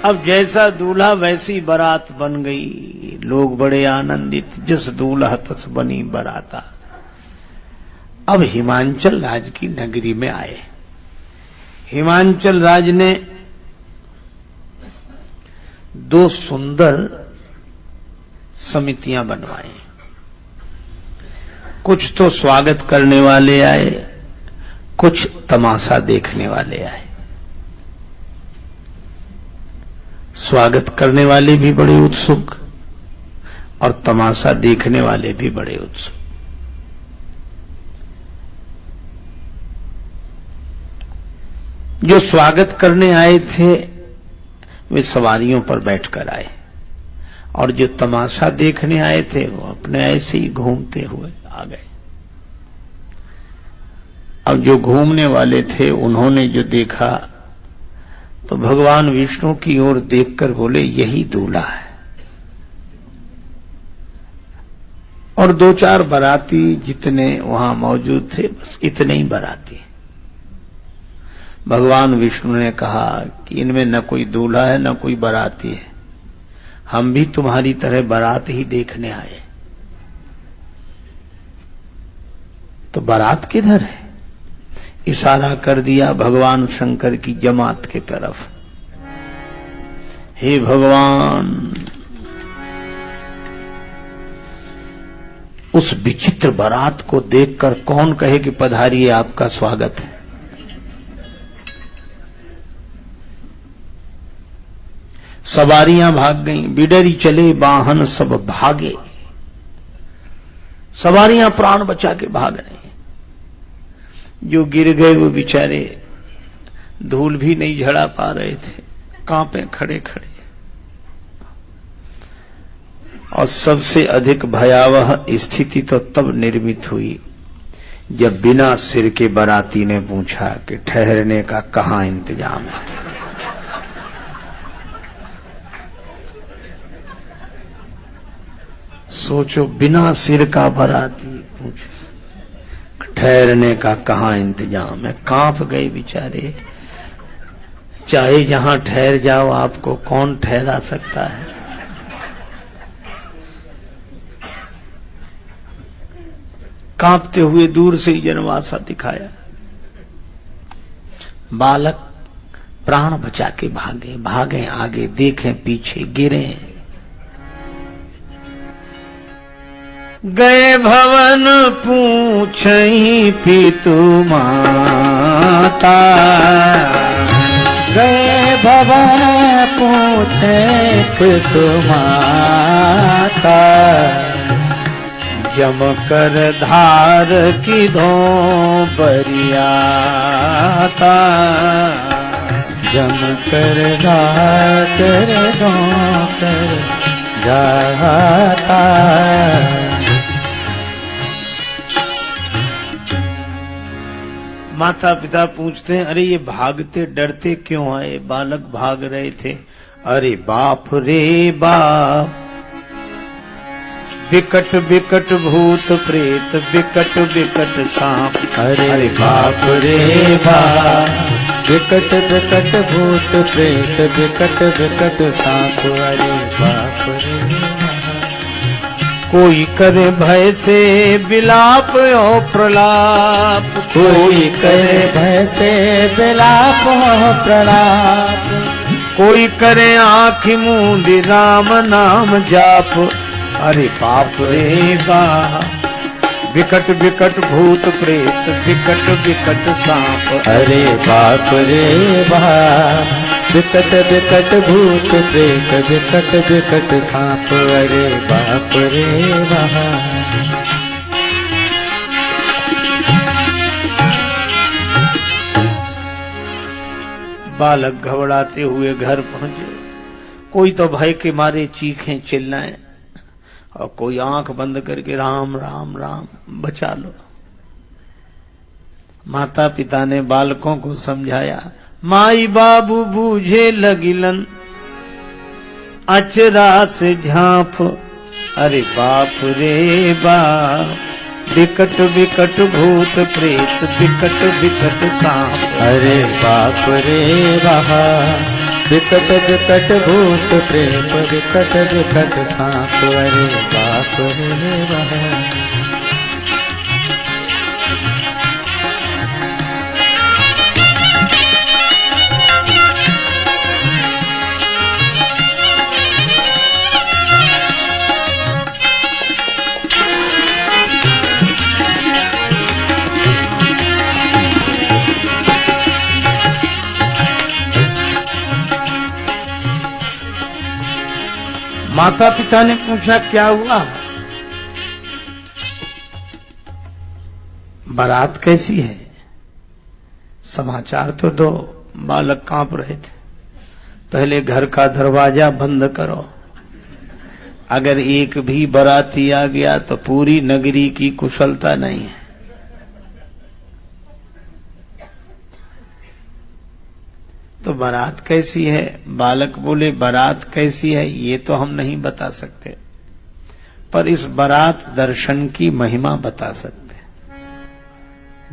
अब जैसा दूल्हा वैसी बारात बन गई, लोग बड़े आनंदित। जिस दूल्हा तस बनी बराता। अब हिमांचल राज की नगरी में आए। हिमांचल राज ने दो सुंदर समितियां बनवाई। कुछ तो स्वागत करने वाले आए, कुछ तमाशा देखने वाले आए। स्वागत करने वाले भी बड़े उत्सुक और तमाशा देखने वाले भी बड़े उत्सुक। जो स्वागत करने आए थे वे सवारियों पर बैठकर आए और जो तमाशा देखने आए थे वो अपने ऐसे ही घूमते हुए आ गए। अब जो घूमने वाले थे उन्होंने जो देखा तो भगवान विष्णु की ओर देखकर बोले, यही दूल्हा है। और दो चार बाराती जितने वहां मौजूद थे बस इतने ही बाराती। भगवान विष्णु ने कहा कि इनमें न कोई दूल्हा है न कोई बाराती है, हम भी तुम्हारी तरह बारात ही देखने आए। तो बारात किधर है? इशारा कर दिया भगवान शंकर की जमात की तरफ। हे भगवान, उस विचित्र बारात को देखकर कौन कहे कि पधारिए, आपका स्वागत है। सवारियां भाग गईं, बिडरी चले वाहन सब भागे। सवारियां प्राण बचा के भाग रही। जो गिर गए वो बेचारे धूल भी नहीं झड़ा पा रहे थे, कांपे खड़े खड़े। और सबसे अधिक भयावह स्थिति तो तब निर्मित हुई जब बिना सिर के बाराती ने पूछा कि ठहरने का कहां इंतजाम है। सोचो, बिना सिर का बाराती पूछे ठहरने का कहां इंतजाम है। कांप गए बेचारे। चाहे जहां ठहर जाओ, आपको कौन ठहरा सकता है। कांपते हुए दूर से ही जनवासा दिखाया। बालक प्राण बचा के भागे, भागे आगे, देखें पीछे, गिरे। गए भवन पूछई पितु माता, गए भवन पूछे पितु माता। जम कर धार की धो बरियाता, जम कर घाट कर जाता। माता पिता पूछते हैं, अरे ये भागते डरते क्यों आए? बालक भाग रहे थे। अरे बाप रे बाप, विकट विकट भूत प्रेत, विकट विकट सांप। अरे बाप रे बाप, विकट विकट भूत प्रेत, विकट विकट सांप। अरे बाप रे बाप, कोई करे भय से विलाप और प्रलाप, कोई करे भय से विलाप और प्रलाप। कोई करे आँखि मूंदी राम नाम जाप। अरे बाप रे बाप, विकट विकट भूत प्रेत, विकट विकट सांप। अरे बाप रे बाप, विकट विकट भूत प्रेत, विकट विकट सांप। अरे बाप रे बाप। बालक घबराते हुए घर पहुंचे। कोई तो भय के मारे चीखें चिल्लाएं, और कोई आंख बंद करके राम राम राम बचा लो। माता पिता ने बालकों को समझाया, माई बाबू बूझे लगिलन, अचरा से झांप। अरे बाप रे बाप, विकट विकट भूत प्रेत, विकट विकट सांप। अरे बाप रे बाप, विकट विकट भूत प्रेत, विकट विकट सांप। अरे बाप रे बाप। माता पिता ने पूछा, क्या हुआ? बारात कैसी है? समाचार तो दो। बालक कांप रहे थे। पहले घर का दरवाजा बंद करो, अगर एक भी बाराती आ गया तो पूरी नगरी की कुशलता नहीं है। तो बारात कैसी है? बालक बोले, बारात कैसी है ये तो हम नहीं बता सकते, पर इस बारात दर्शन की महिमा बता सकते।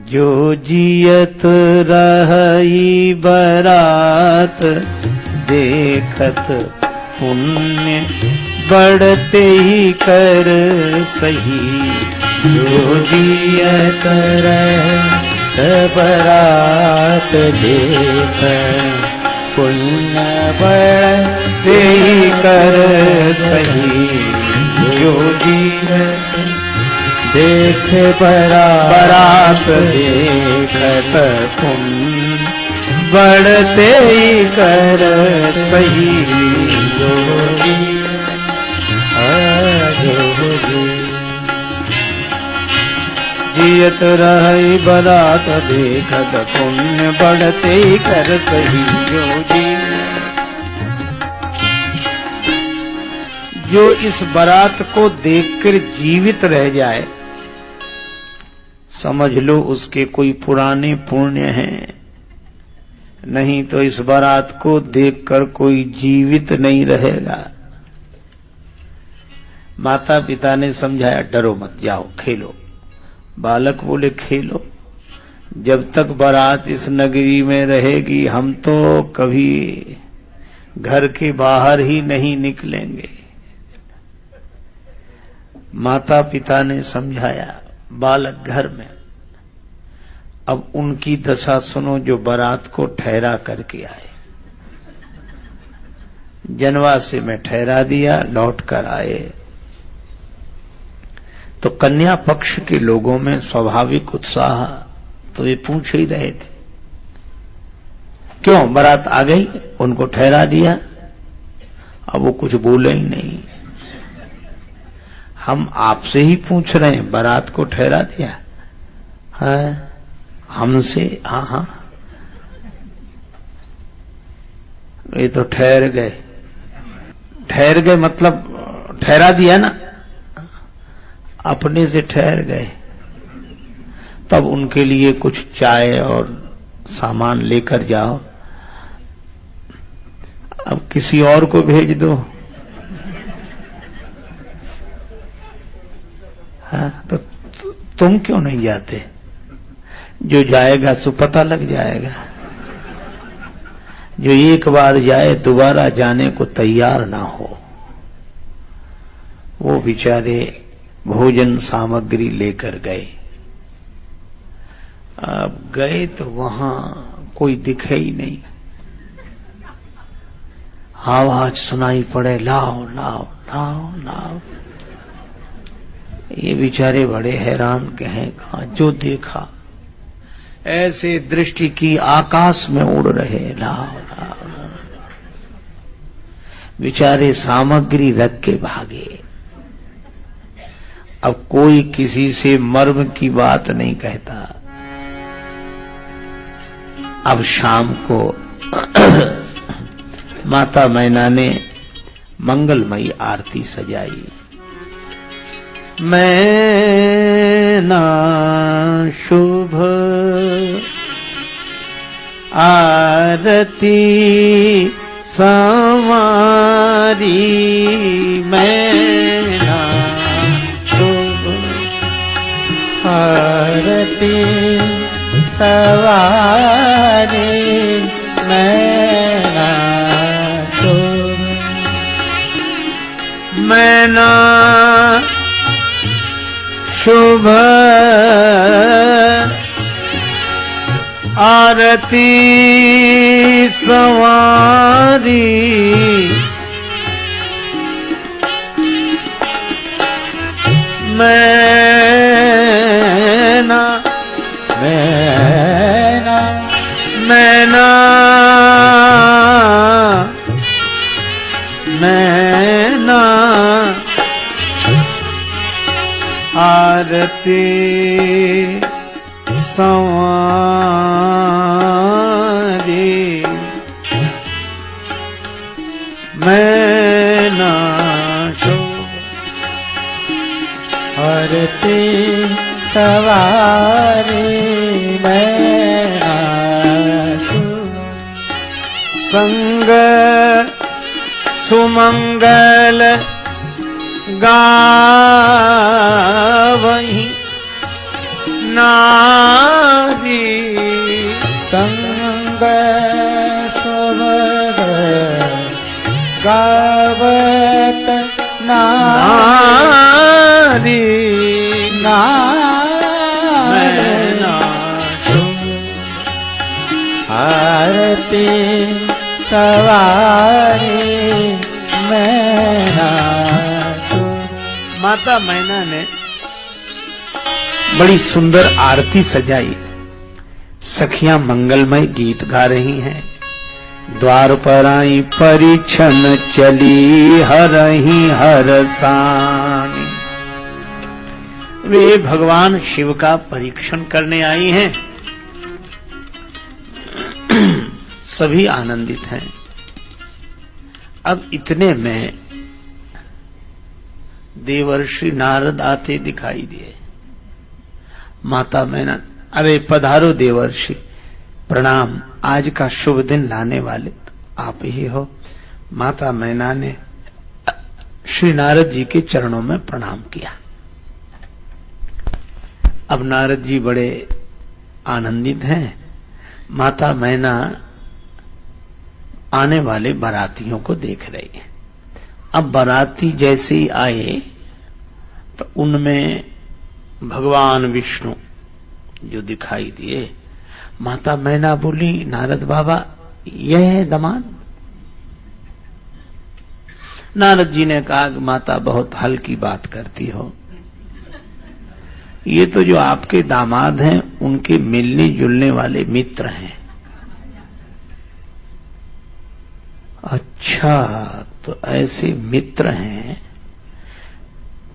जो जियत रही बारात, देखत पुण्य बढ़ते ही कर सही। जो जियत रही बारात, देख पुण्य बढ़ते ही कर सही। जो जियत देख बारात, देखत पुण्य बढ़ते ही कर सही। जोगी जियत रही बारात, देखत पुण्य बढ़ते ही कर सही। जो इस बारात को देखकर जीवित रह जाए, समझ लो उसके कोई पुराने पुण्य हैं। नहीं तो इस बारात को देखकर कोई जीवित नहीं रहेगा। माता पिता ने समझाया, डरो मत, जाओ खेलो। बालक बोले, खेलो? जब तक बारात इस नगरी में रहेगी हम तो कभी घर के बाहर ही नहीं निकलेंगे। माता पिता ने समझाया। बालक घर में। अब उनकी दशा सुनो जो बारात को ठहरा करके आए। जनवासे में ठहरा दिया, लौट कर आए तो कन्या पक्ष के लोगों में स्वाभाविक उत्साह, तो ये पूछ ही रहे थे, क्यों बारात आ गई? उनको ठहरा दिया। अब वो कुछ बोले ही नहीं। हम आपसे ही पूछ रहे हैं, बारात को ठहरा दिया? है हमसे? हाँ हाँ। ये तो ठहर गए मतलब ठहरा दिया ना, अपने से ठहर गए। तब उनके लिए कुछ चाय और सामान लेकर जाओ। अब किसी और को भेज दो। हाँ, तो तुम क्यों नहीं जाते? जो जाएगा सो पता लग जाएगा। जो एक बार जाए दोबारा जाने को तैयार ना हो, वो बेचारे भोजन सामग्री लेकर गए। अब गए तो वहां कोई दिखे ही नहीं। आवाज सुनाई पड़े, लाओ लाओ लाओ लाओ। ये बेचारे बड़े हैरान के हैं, कहा जो देखा ऐसे दृष्टि की आकाश में उड़ रहे, लाओ लाओ लाओ। बेचारे सामग्री रख के भागे। अब कोई किसी से मर्म की बात नहीं कहता। अब शाम को माता मैना ने मंगलमयी आरती सजाई। मैना शुभ आरती संवारी, मैना शुभ आरती सवारी, मैना शुभ। मैना शुभ आरती संवारी, मैना मैना मैना मैना आरती संवारी, मैना शुभ आरती सवारी, मैना शुभ। संग सुमंगल गावहीं नारी, संग सुमंगल गावत नारी, मैना आरती सवारी, मैना शुभ। माता मैना ने बड़ी सुंदर आरती सजाई। सखियां मंगलमय गीत गा रही हैं। द्वार पर आई परीक्षण चली, हरहि हरसानी। वे भगवान शिव का परीक्षण करने आई हैं। सभी आनंदित हैं। अब इतने में देवर्षि नारद आते दिखाई दिए। माता मैना, अरे पधारो देवर्षि, प्रणाम, आज का शुभ दिन लाने वाले तो आप ही हो। माता मैना ने श्री नारद जी के चरणों में प्रणाम किया। अब नारद जी बड़े आनंदित हैं। माता मैना आने वाले बारातियों को देख रही है। अब बाराती जैसे ही आए तो उनमें भगवान विष्णु जो दिखाई दिए। माता मैना बोली, नारद बाबा यह है दामाद। नारद जी ने कहा कि माता बहुत हल्की बात करती हो, ये तो जो आपके दामाद हैं उनके मिलने जुलने वाले मित्र हैं। अच्छा, तो ऐसे मित्र हैं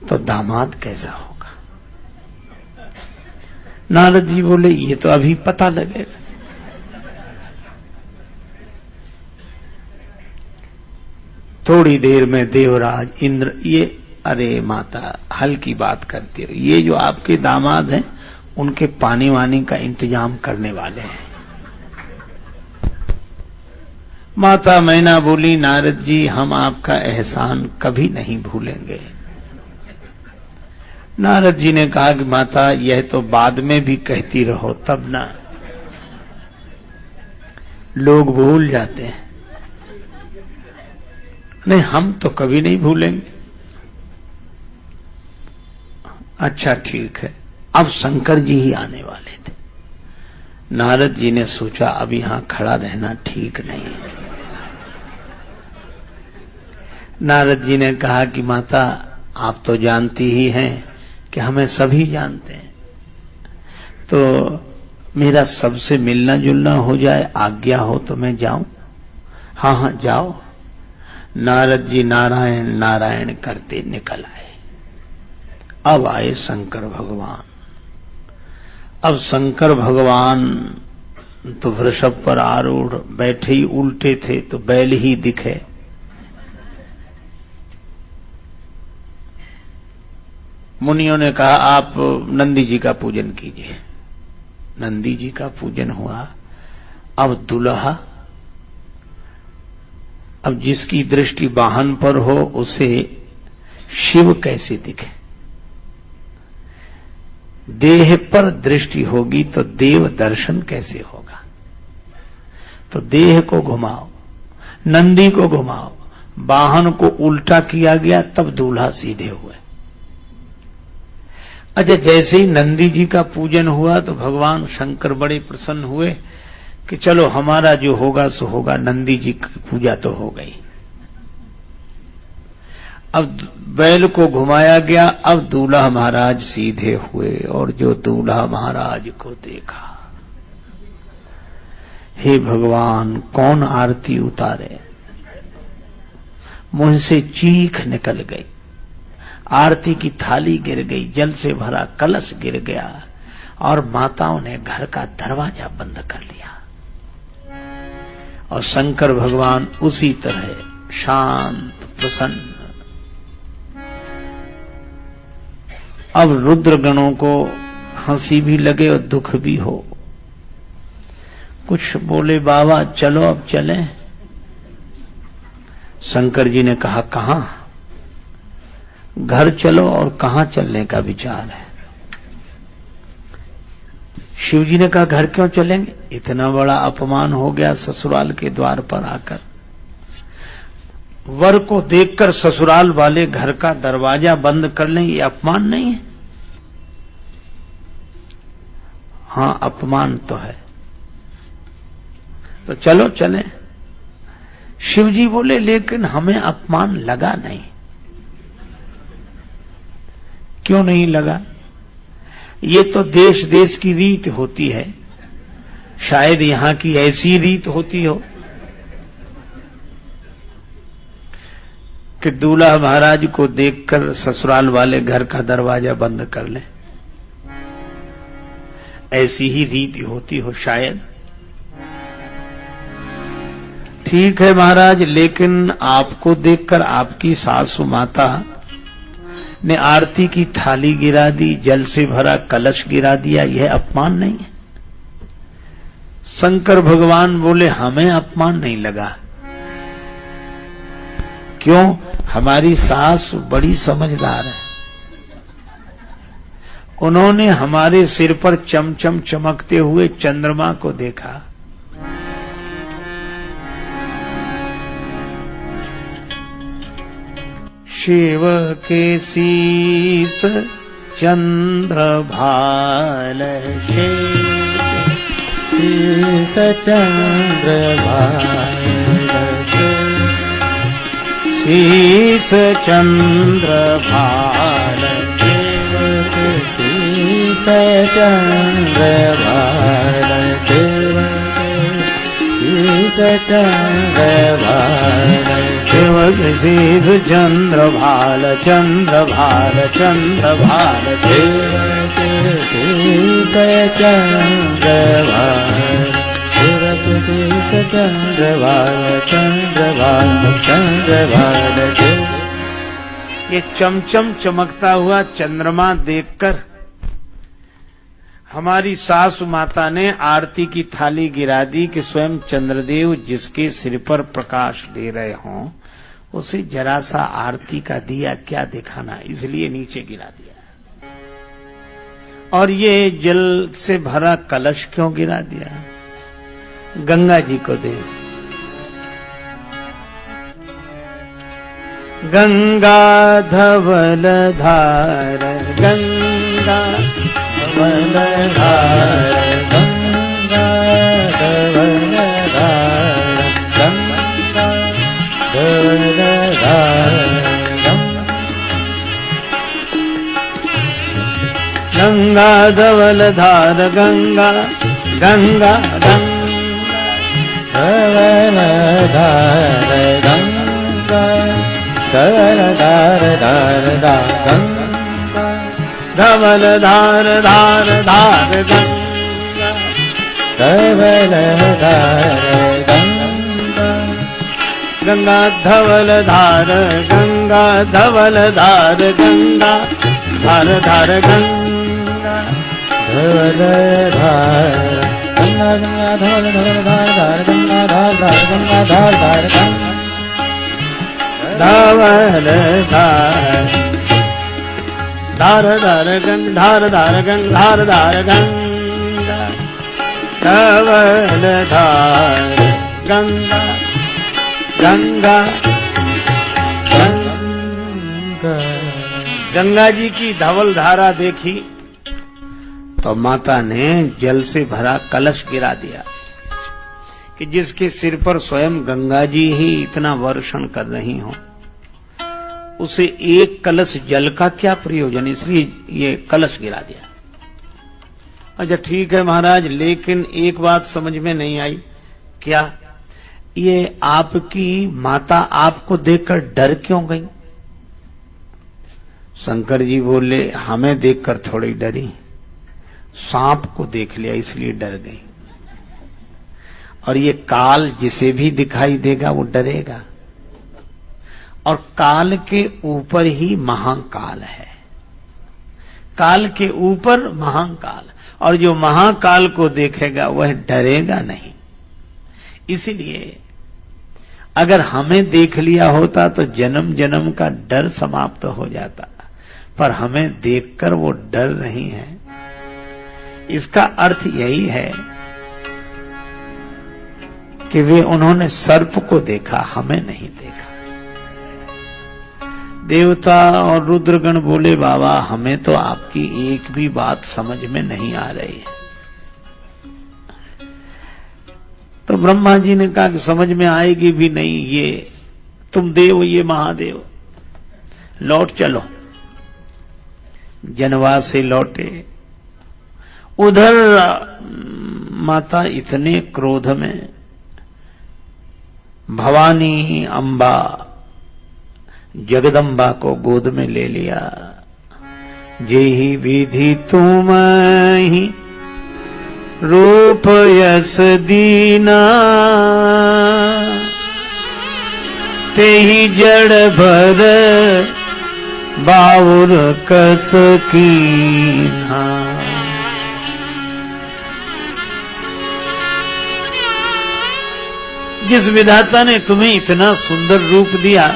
तो दामाद कैसा होगा? नारद जी बोले, ये तो अभी पता लगेगा। थोड़ी देर में देवराज इंद्र, ये अरे माता हल्की बात करती हो, ये जो आपके दामाद हैं उनके पानी वानी का इंतजाम करने वाले हैं। माता मैना बोली, नारद जी हम आपका एहसान कभी नहीं भूलेंगे। नारद जी ने कहा कि माता यह तो बाद में भी कहती रहो, तब ना लोग भूल जाते हैं। नहीं, हम तो कभी नहीं भूलेंगे। अच्छा ठीक है। अब शंकर जी ही आने वाले थे। नारद जी ने सोचा अब यहां खड़ा रहना ठीक नहीं है। नारद जी ने कहा कि माता आप तो जानती ही हैं कि हमें सभी जानते हैं, तो मेरा सबसे मिलना जुलना हो जाए, आज्ञा हो तो मैं जाऊं? हाँ हाँ जाओ। नारद जी नारायण नारायण करते निकल आए। अब आए शंकर भगवान। अब शंकर भगवान तो वृषभ पर आरूढ़ बैठे ही उल्टे थे, तो बैल ही दिखे। मुनियों ने कहा आप नंदी जी का पूजन कीजिए। नंदी जी का पूजन हुआ। अब दुल्हा, अब जिसकी दृष्टि वाहन पर हो उसे शिव कैसे दिखे? देह पर दृष्टि होगी तो देव दर्शन कैसे होगा? तो देह को घुमाओ, नंदी को घुमाओ, वाहन को उल्टा किया गया, तब दूल्हा सीधे हुए। अच्छा, जैसे ही नंदी जी का पूजन हुआ तो भगवान शंकर बड़े प्रसन्न हुए कि चलो हमारा जो होगा सो होगा, नंदी जी की पूजा तो हो गई। अब बैल को घुमाया गया। अब दूल्हा महाराज सीधे हुए और जो दूल्हा महाराज को देखा, हे भगवान कौन आरती उतारे? मुंह से चीख निकल गई, आरती की थाली गिर गई, जल से भरा कलश गिर गया और माताओं ने घर का दरवाजा बंद कर लिया। और शंकर भगवान उसी तरह शांत प्रसन्न। अब रुद्र गणों को हंसी भी लगे और दुख भी हो। कुछ बोले बाबा चलो अब चलें। शंकर जी ने कहा कहां? घर चलो। और कहां चलने का विचार है? शिव जी ने कहा घर क्यों चलेंगे? इतना बड़ा अपमान हो गया ससुराल के द्वार पर आकर। वर को देखकर ससुराल वाले घर का दरवाजा बंद कर लें, ये अपमान नहीं है? हां अपमान तो है, तो चलो चलें। शिव जी बोले लेकिन हमें अपमान लगा नहीं। क्यों नहीं लगा? ये तो देश देश की रीत होती है, शायद यहां की ऐसी रीत होती हो कि दूल्हा महाराज को देखकर ससुराल वाले घर का दरवाजा बंद कर लें। ऐसी ही रीति होती हो शायद। ठीक है महाराज, लेकिन आपको देखकर आपकी सासू माता ने आरती की थाली गिरा दी, जल से भरा कलश गिरा दिया, यह अपमान नहीं है? शंकर भगवान बोले हमें अपमान नहीं लगा। क्यों? हमारी सास बड़ी समझदार है। उन्होंने हमारे सिर पर चमचम चमकते हुए चंद्रमा को देखा। शिव के शीस चंद्र भाल, शीस चंद्र भाल, शीस चंद्र भाल, शीस चंद्र भाल, शीस चंद्र भाल, शिव शीस चंद्र भाल, चंद्र भाल, चंद्र भाल, शीस चंद्र भाल, शिव शीश चंद्रवाल चंद्रवाल चंद्रवाल जो। ये चमचम चमकता हुआ चंद्रमा देखकर हमारी सासु माता ने आरती की थाली गिरा दी कि स्वयं चंद्रदेव जिसके सिर पर प्रकाश दे रहे हों उसे जरा सा आरती का दिया क्या दिखाना, इसलिए नीचे गिरा दिया। और ये जल से भरा कलश क्यों गिरा दिया? गंगा जी को दे। गंगा धवल धार गंगा धवल धार गंगा धवल धार गंगा धवल धार गंगा धवल धार गंगा गंगा धवल धार गंगा धवल धार धार धार गंगा धवल धार धार धार गंगा धवल धार गंगा गंगा धवल धार गंगा धवल धार गंगा धार धार गंगा धवल धार गंगा गंगा धवल धवल धार धार गंगा धार धार गंगा धार धार गंगा धवल धार धार धार गंगा धार धार गंगा धार धार गंगा धवल धार गंगा गंगा गंगा। गंगा जी की धवल धारा देखी तो माता ने जल से भरा कलश गिरा दिया कि जिसके सिर पर स्वयं गंगा जी ही इतना वर्षण कर रही हो उसे एक कलश जल का क्या प्रयोजन, इसलिए ये कलश गिरा दिया। अच्छा ठीक है महाराज, लेकिन एक बात समझ में नहीं आई। क्या? ये आपकी माता आपको देखकर डर क्यों गई? शंकर जी बोले हमें देखकर थोड़ी डरी, सांप को देख लिया इसलिए डर गई। और ये काल जिसे भी दिखाई देगा वो डरेगा, और काल के ऊपर ही महाकाल है, काल के ऊपर महाकाल, और जो महाकाल को देखेगा वह डरेगा नहीं। इसीलिए अगर हमें देख लिया होता तो जन्म जन्म का डर समाप्त हो जाता, पर हमें देखकर वो डर रही है। इसका अर्थ यही है कि वे उन्होंने सर्प को देखा, हमें नहीं देखा। देवता और रुद्रगण बोले बाबा हमें तो आपकी एक भी बात समझ में नहीं आ रही है। तो ब्रह्मा जी ने कहा कि समझ में आएगी भी नहीं, ये तुम देव ये महादेव, लौट चलो। जनवास से लौटे। उधर माता इतने क्रोध में भवानी अंबा जगदम्बा को गोद में ले लिया। जेहि विधि तुम ही रूप यस दीना, तेहि जड़ भर बाउर कस कीन्हा। जिस विधाता ने तुम्हें इतना सुंदर रूप दिया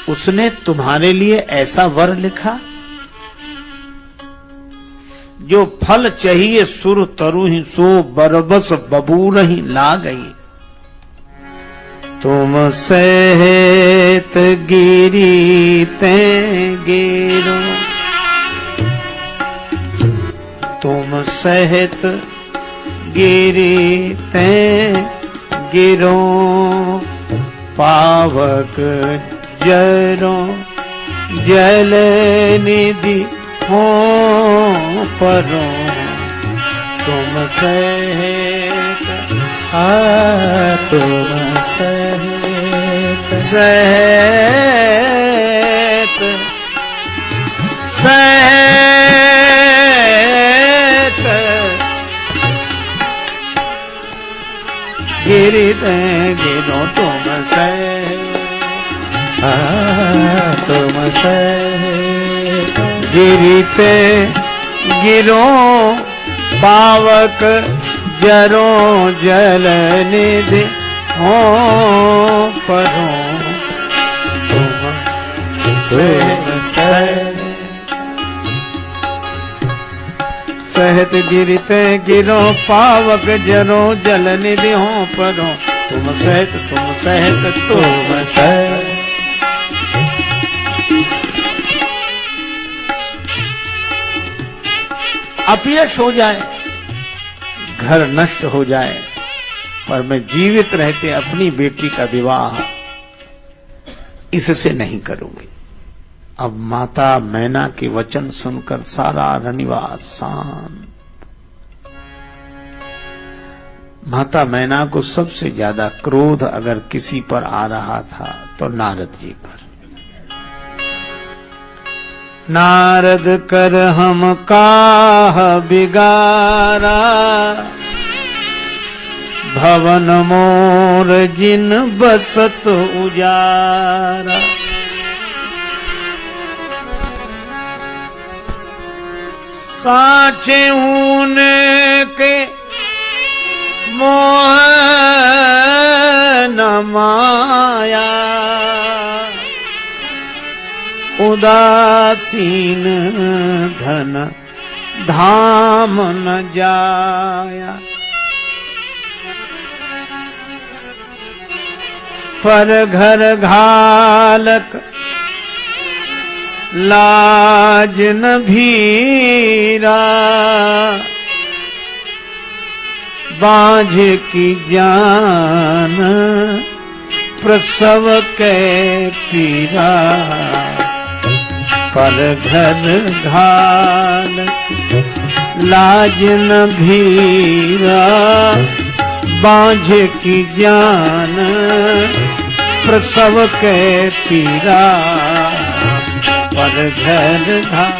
उसने तुम्हारे लिए ऐसा वर लिखा, जो फल चाहिए सुर तरु ही सो बरबस बबूर ही ला गई। तुम सहित गिरी ते गिरो, तुम सहित गिरी ते गिरो, पावक जरो जल निधि हो परो। तुम सहित तुम सहित सहित सहित गिरते गिरो तुम सहे, तुम सहे। गिरते गिरो पावक जरो जल निधि हो परो तुम सहत गिरते गिरो पावक जरो जल निधि हो परो तुम सहत तुम सहत। अपयश हो जाए, घर नष्ट हो जाए, पर मैं जीवित रहते अपनी बेटी का विवाह इससे नहीं करूंगी। अब माता मैना के वचन सुनकर सारा रनिवास शांत। माता मैना को सबसे ज्यादा क्रोध अगर किसी पर आ रहा था तो नारद जी पर। नारद कर हम काह बिगारा, भवन मोर जिन बसत उजारा। साचे ऊने के मोह न माया, उदासीन धन धाम न जाया। पर घर घालक लाज न भीरा, बांझ की जान प्रसव के पीरा। पर घर घालक लाज न भीरा, बांझ की जान प्रसव के पीरा। पर घर घाल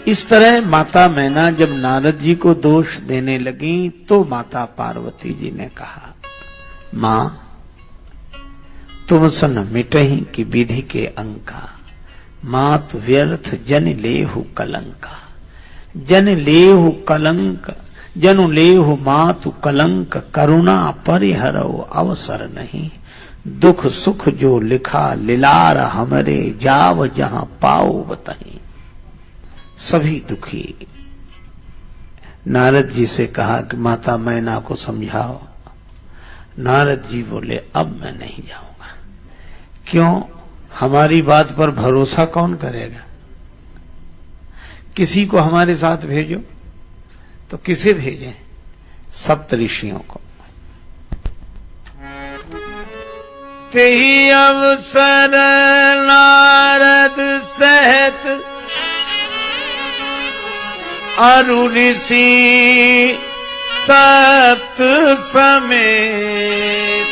इस तरह माता मैना जब नारद जी को दोष देने लगी तो माता पार्वती जी ने कहा, मां तुम सन मिटही की विधि के अंका, मात व्यर्थ जन लेहु कलंका। जन लेहु कलंक जनु लेहु मातु कलंक, करुणा परिहरो अवसर नहीं। दुख सुख जो लिखा लिलार हमरे, जाव जहां पाओ बताई। सभी दुखी नारद जी से कहा कि माता मैना को समझाओ। नारद जी बोले अब मैं नहीं जाऊंगा। क्यों? हमारी बात पर भरोसा कौन करेगा? किसी को हमारे साथ भेजो। तो किसे भेजें? सप्तऋषियों को। तेहि अवसर नारद सहित अरु ऋषि सप्त समेत,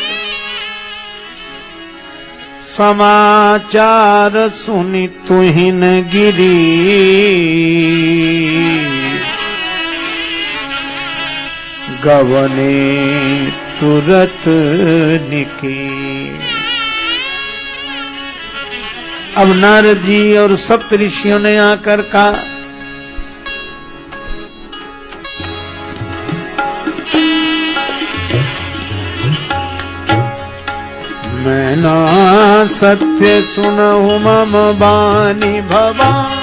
समाचार सुनि तुहिन गिरी। गवने तुरत निके। अब नारद जी और सप्तऋषियों ने आकर कहा, मैना सत्य सुनहु मम बानी भवानी।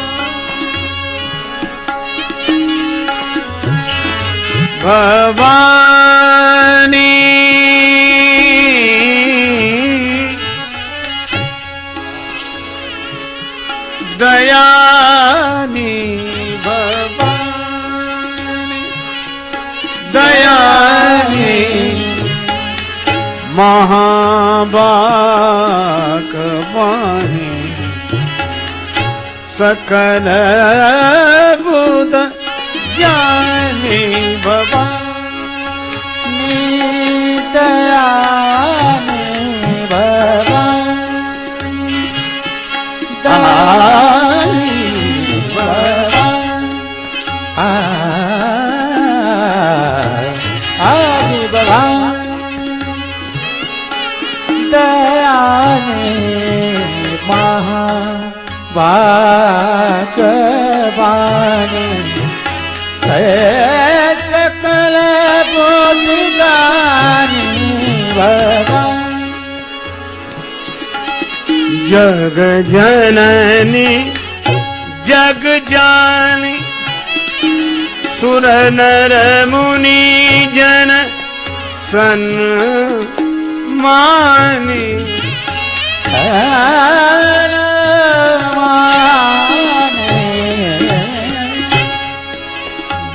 दयानी भवानी दयानी महाबाक वाणी सकल बुध ज्ञानी भवानी दयानी भवानी दयानी भवानी पाक बानी सकल बुद्धि जानी भगवान। जग जननी जग जानी सुर नर मुनि जन सन्मानी।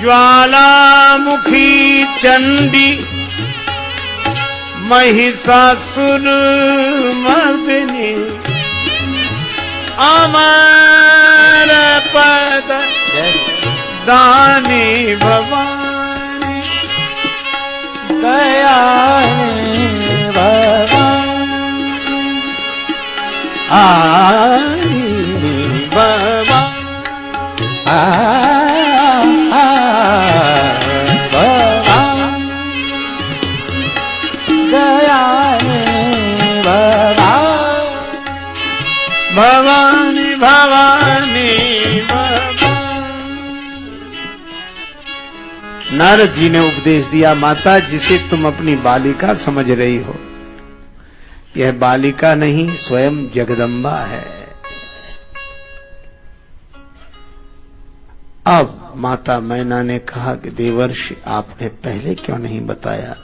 ज्वालामुखी चंडी महिषासुर मर्दिनी अमर पद दानी भवानी दयानी भवानी आनी भवानी भवानी भवानी भवानी। नारद जी ने उपदेश दिया, माता जिसे तुम अपनी बालिका समझ रही हो, यह बालिका नहीं स्वयं जगदम्बा है। अब माता मैना ने कहा कि देवर्षि आपने पहले क्यों नहीं बताया?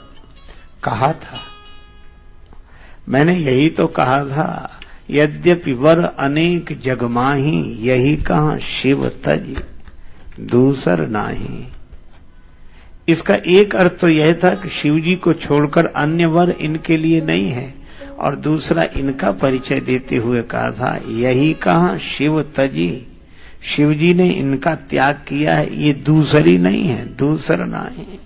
कहा था, मैंने यही तो कहा था, यद्यपि वर अनेक जग माही, यही कहां शिव तज दूसर नाही। इसका एक अर्थ तो यह था कि शिव जी को छोड़कर अन्य वर इनके लिए नहीं है, और दूसरा इनका परिचय देते हुए कहा था, यही कहां शिव तजी, शिव जी ने इनका त्याग किया है, ये दूसरी नहीं है, दूसर नहीं।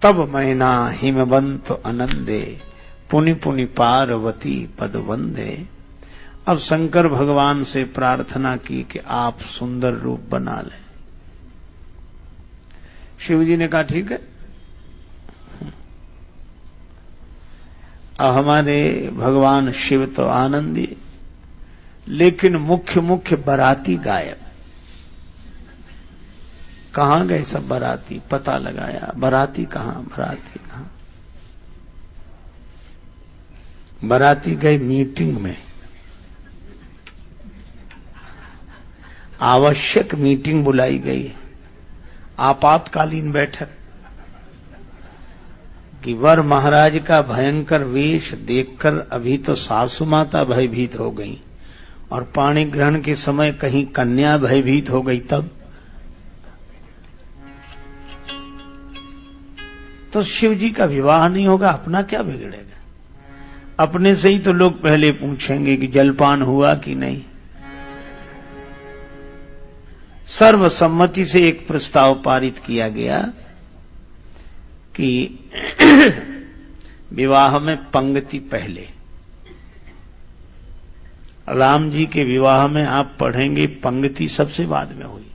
तब मैना हिमवंत आनंदे, पुनि पुनि पार्वती पद वंदे। अब शंकर भगवान से प्रार्थना की कि आप सुंदर रूप बना लें। शिव जी ने कहा ठीक है। अब हमारे भगवान शिव तो आनंदी, लेकिन मुख्य मुख्य बाराती गायब। कहां गए सब बाराती? पता लगाया, बाराती कहां, बाराती कहां? बाराती गए मीटिंग में, आवश्यक मीटिंग बुलाई गई, आपातकालीन बैठक, कि वर महाराज का भयंकर वेश देखकर अभी तो सासू माता भयभीत हो गई, और पाणी ग्रहण के समय कहीं कन्या भयभीत हो गई। तब तो शिव जी का विवाह नहीं होगा, अपना क्या बिगड़ेगा? अपने से ही तो लोग पहले पूछेंगे कि जलपान हुआ कि नहीं। सर्वसम्मति से एक प्रस्ताव पारित किया गया कि विवाह में पंक्ति पहले। राम जी के विवाह में आप पढ़ेंगे पंक्ति सबसे बाद में हुई,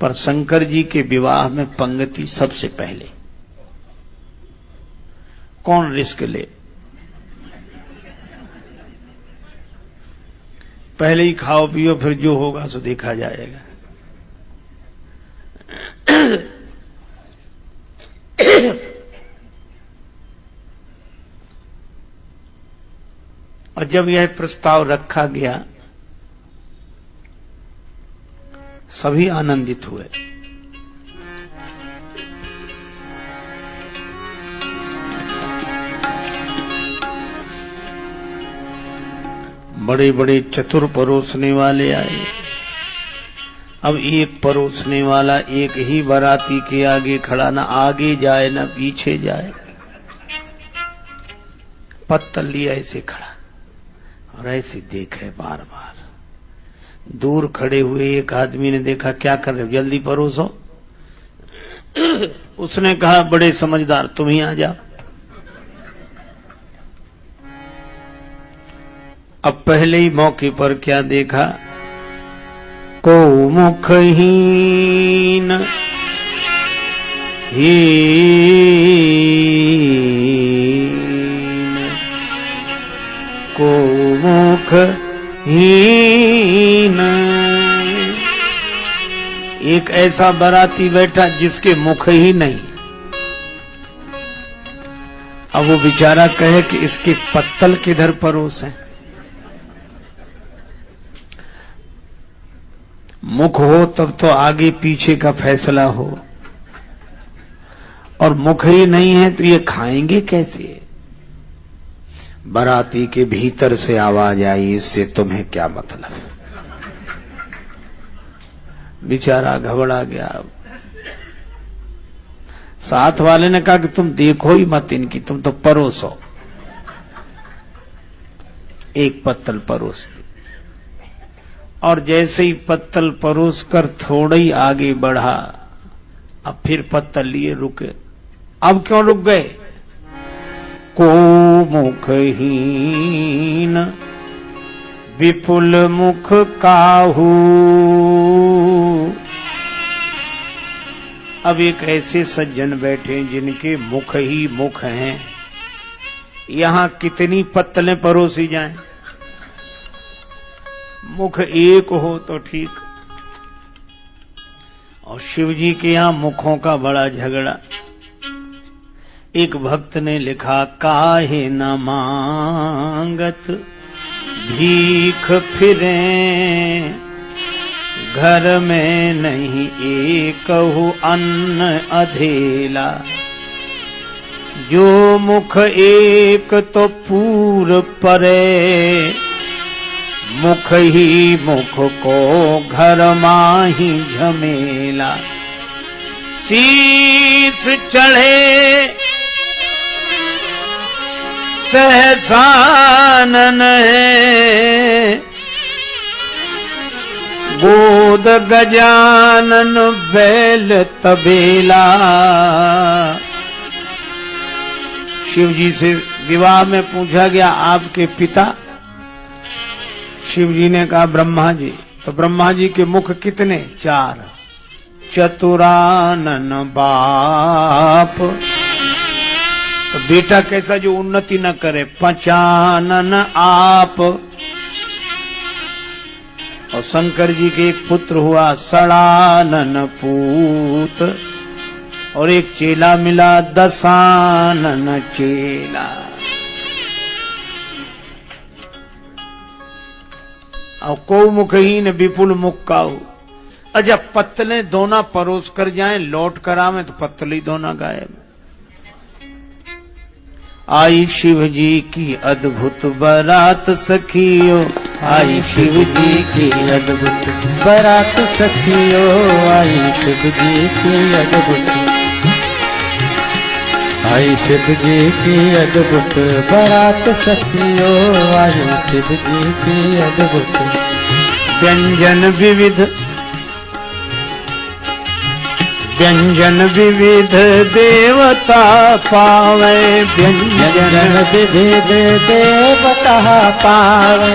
पर शंकर जी के विवाह में पंक्ति सबसे पहले। कौन रिस्क ले? पहले ही खाओ पियो, फिर जो होगा सो देखा जाएगा। और जब यह प्रस्ताव रखा गया, सभी आनंदित हुए। बड़े बड़े चतुर परोसने वाले आए। अब एक परोसने वाला एक ही बाराती के आगे खड़ा, ना आगे जाए ना पीछे जाए, पत्तल लिया ऐसे खड़ा और ऐसे देखे बार बार। दूर खड़े हुए एक आदमी ने देखा, क्या कर रहे हो, जल्दी परोसो। उसने कहा, बड़े समझदार, तुम ही आ जाओ। अब पहले ही मौके पर क्या देखा, को मुखहीन हीन, को मुख हीन। एक ऐसा बाराती बैठा जिसके मुख ही नहीं। अब वो बेचारा कहे कि इसके पत्तल किधर परोस है। मुख हो तब तो आगे पीछे का फैसला हो, और मुख ही नहीं है तो ये खाएंगे कैसे। बाराती के भीतर से आवाज आई, इससे तुम्हें क्या मतलब। बेचारा घबरा गया। साथ वाले ने कहा कि तुम देखो ही मत इनकी, तुम तो परोसो। एक पत्तल परोस, और जैसे ही पत्तल परोस कर थोड़ा ही आगे बढ़ा, अब फिर पत्तल लिए रुके। अब क्यों रुक गए। को मुखहीन विपुल मुख काहू। अब एक ऐसे सज्जन बैठे जिनके मुख ही मुख हैं, यहां कितनी पत्तलें परोसी जाएं। मुख एक हो तो ठीक। और शिव जी के यहां मुखों का बड़ा झगड़ा। एक भक्त ने लिखा, काहे न मांगत भीख फिरे, घर में नहीं एकहु अन्न अधेला। जो मुख एक तो पूर परे, मुख ही मुख को घर माही झमेला। शीस चढ़े सहसानन है, गोद गजानन बैल तबेला। शिव जी से विवाह में पूछा गया, आपके पिता। शिव जी ने कहा ब्रह्मा जी। तो ब्रह्मा जी के मुख कितने? 4। चतुरानन बाप। तो बेटा कैसा जो उन्नति न करे। पंचानन आप। और शंकर जी के एक पुत्र हुआ सड़ानन पूत, और एक चेला मिला दसानन चेला। और को मुखहीन विपुल मुख काहू। जब पत्तलें दोना परोस कर जाएं, लौट कर आवे तो पत्तल ही दोना गायब। आई शिव जी की अद्भुत बारात सखियो, आई शिव जी की अद्भुत बारात सखियो, आई शिव जी की अद्भुत, आई शिव जी की अद्भुत बारात सखियो, आई शिव जी की अद्भुत। व्यंजन विविध, व्यंजन विविध देवता पावे, व्यंजन विविध देवता पावे,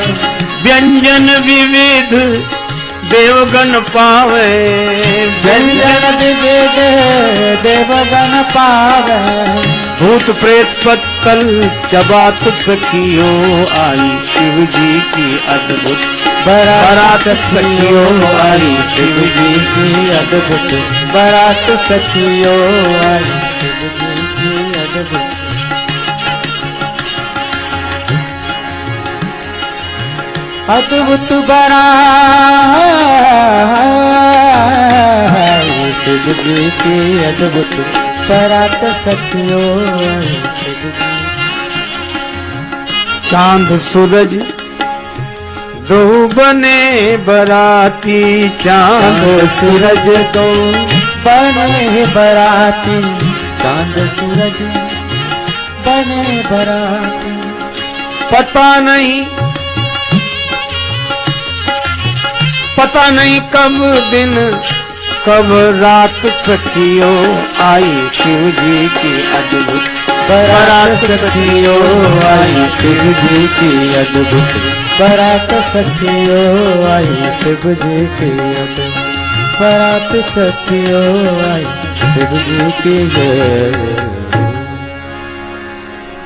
व्यंजन विविध देवगण पावे, व्यंजन विविध देवगण पावे। भूत प्रेत पत्तल चबात सखियो, आई शिव जी की अद्भुत बारात सखियो, आई शिव जी की अद्भुत बारात सखियो, आई शिव जी की अद्भुत। अद्भुत बारात शिव जी की अद्भुत बारात सखियो, आई शिव जी। चांद सूरज दो बने बराती, चांद सूरज दो बने बराती, चांद सूरज बने बराती। पता नहीं कब दिन कब रात सखियो, आई शिव जी की अद्भुत बारात सखियो, आई शिव जी की अद्भुत बारात सखियो, आई शिव जी की अद्भुत बारात सखियो, आई शिव जी की।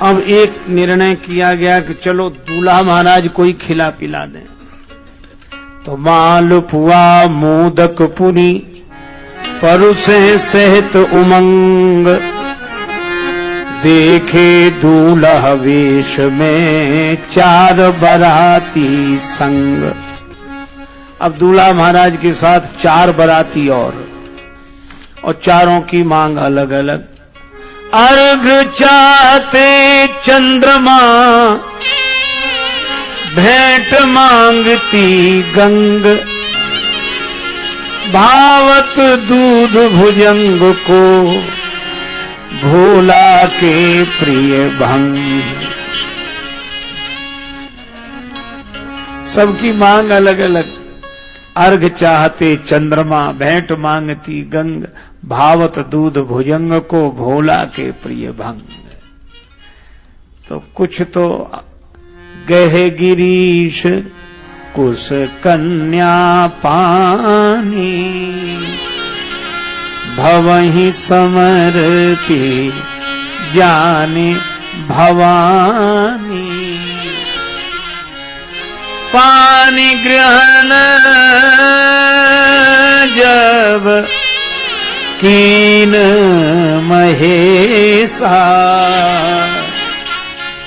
अब एक निर्णय किया गया कि चलो दूल्हा महाराज कोई खिला पिला दें। तो मालपुआ मोदक पुरी परुसे सहित उमंग, देखे दूल्हा वेश में 4 बराती संग। अब दूल्हा महाराज के साथ 4 बराती और चारों की मांग अलग अलग। अर्घ चाहते चंद्रमा, भेंट मांगती गंग, भावत दूध भुजंग को भोला के प्रिय भंग। सबकी मांग अलग अलग। अर्घ चाहते चंद्रमा, भेंट मांगती गंग, भावत दूध भुजंग को भोला के प्रिय भंग। तो कुछ तो गहे गिरीश कुश कन्या पानी, भवहि समर्पी जाने भवानी। पानी ग्रहण जब कीन महेशा,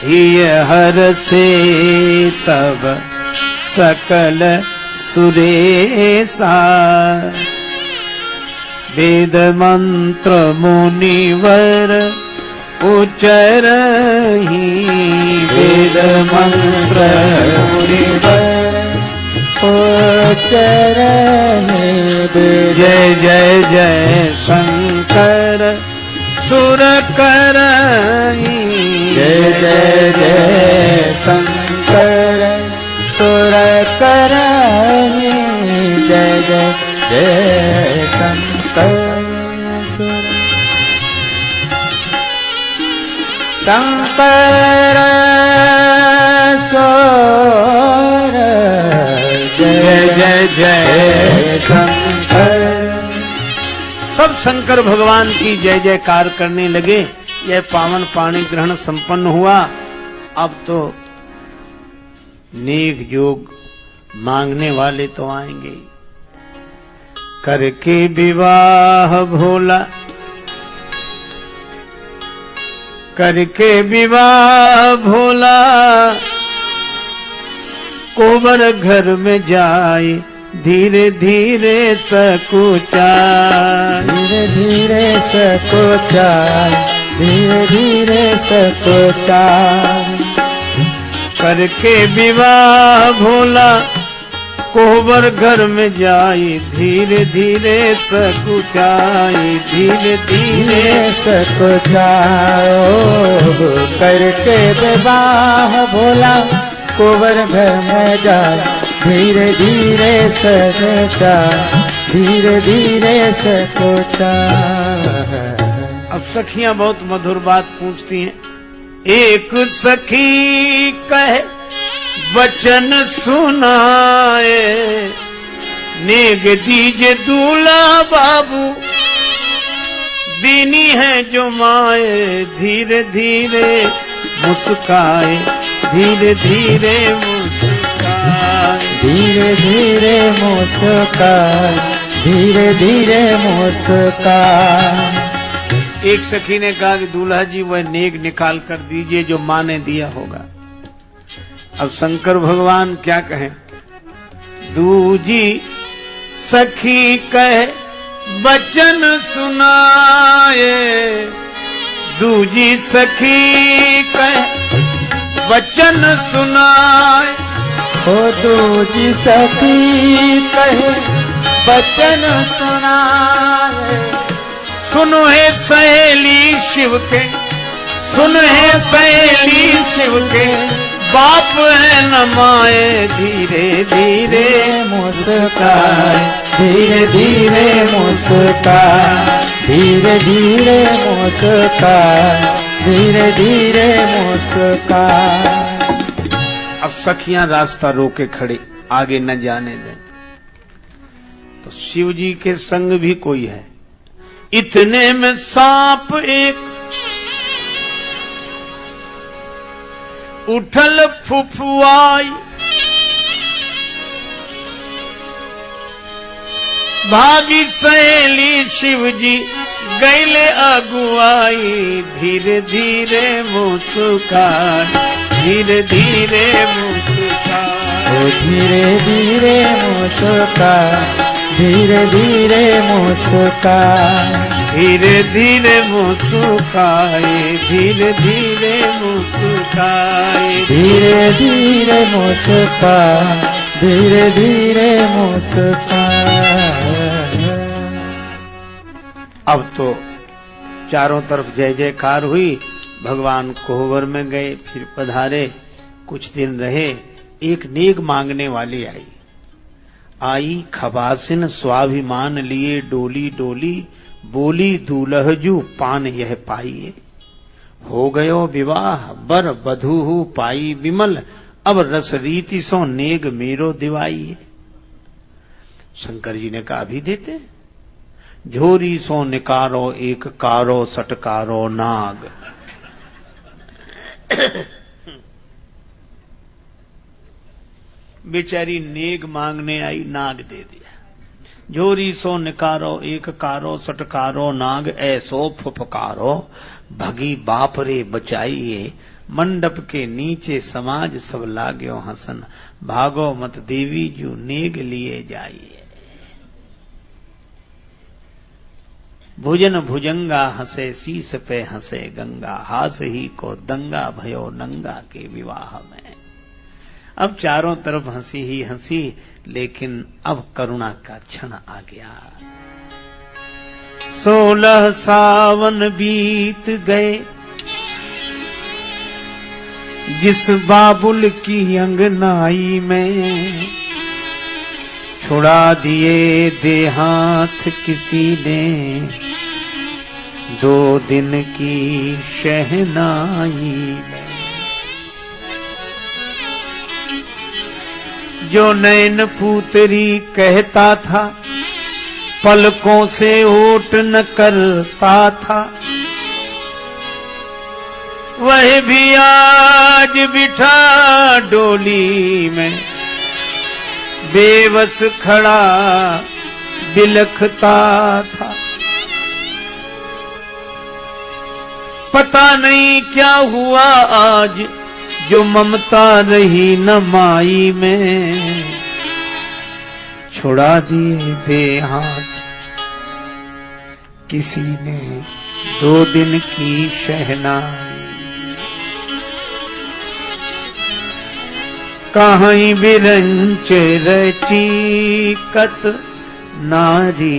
हिय हर से तब सकल सुरेशा। वेद मंत्र मुनिवर उच्चरहि, वेद मंत्र मुनिवर उच्चरहि। जय जय जय शंकर सुर करहि, जय जय जय शंकर सुर करहि। जय जय जय शंकर सुर शंकर सुर। जय जय जय शंकर। सब शंकर भगवान की जय जयकार करने लगे। यह पावन पाणी ग्रहण संपन्न हुआ। अब तो नेक जोग मांगने वाले तो आएंगे। करके विवाह भोला, करके विवाह भोला, कोबर घर में जाए धीरे धीरे सकुचा। धीरे धीरे सकुचा, धीरे धीरे सकुचा। करके विवाह भोला, कोबर घर में जाए धीरे धीरे सकुचाए, धीरे धीरे सकुचाओ। करके विवाह भोला, कोबर घर में जाए धीरे धीरे सकुचा, धीरे धीरे सकुचा। अब सखियां बहुत मधुर बात पूछती हैं। एक सखी कहे वचन सुनाए, नेग दीजे दूल्हा बाबू, दीनी है जो माए। धीरे धीरे मुस्काए, धीरे धीरे मुस्काए, धीरे धीरे मुस्काए, धीरे धीरे मुस्काए। एक सखी ने कहा कि दूल्हा जी वह नेग निकाल कर दीजिए जो माँ ने दिया होगा। अब शंकर भगवान क्या कहें। दूजी सखी कहे वचन सुनाए, दूजी सखी कहे वचन सुनाए। ओ दूजी सखी कहे वचन सुनाए। सुनो है सहेली शिव के, सुन है सहेली शिव के, बाप है न माए। धीरे धीरे मुस्काए, धीरे धीरे मुस्काए, धीरे धीरे मुस्काए, धीरे धीरे मुस्काए। अब सखियां रास्ता रोके खड़े, आगे न जाने दें। तो शिव जी के संग भी कोई है। इतने में सांप एक उठल फुफुआई, भागी सहेली शिव जी गैले अगुआई, धीरे धीरे मुस्कान, धीरे धीरे मुस्कान, ओ धीरे धीरे मुस्कान, धीरे धीरे मुस्कान, धीरे धीरे मुस्काए, धीरे धीरे मुस्काए, धीरे धीरे मुस्कान, धीरे धीरे मुस्कान। अब तो चारों तरफ जय जयकार हुई। भगवान कोहबर में गए, फिर पधारे, कुछ दिन रहे। एक नेक मांगने वाली आई खबासिन स्वाभिमान लिए डोली डोली, बोली दूल्हजू पान यह पाइए। हो गयो विवाह बर बधू पाई विमल, अब रस रीति सो नेग मेरो दिवाइए। शंकर जी ने कहा अभी देते। झोरी सो निकारो एक कारो सटकारो नाग। बेचारी नेग मांगने आई, नाग दे दिया। झोरी सो निकारो एक कारो सटकारो नाग, ऐसो फुफकारो भगी बाप रे बचाइए। मंडप के नीचे समाज सब लाग्यो हसन, भागो मत देवी जू नेग लिए जाइए। भुजन भुजंगा हंसे शीस पे हंसे गंगा, हास ही को दंगा भयो नंगा के विवाह में। अब चारों तरफ हंसी ही हंसी, लेकिन अब करुणा का क्षण आ गया। 16 सावन बीत गए, जिस बाबुल की अंगनाई में छुड़ा दिए देहात किसी ने, 2 दिन की शहनाई में। जो नैन पूतरी कहता था, पलकों से ओट न करता था, वह भी आज बिठा डोली में, बेबस खड़ा बिलखता था। पता नहीं क्या हुआ आज, जो ममता रही न माई में, छुड़ा दिए देहात किसी ने, 2 दिन की शहनाई। कहीं बिरंच रची कत नारी,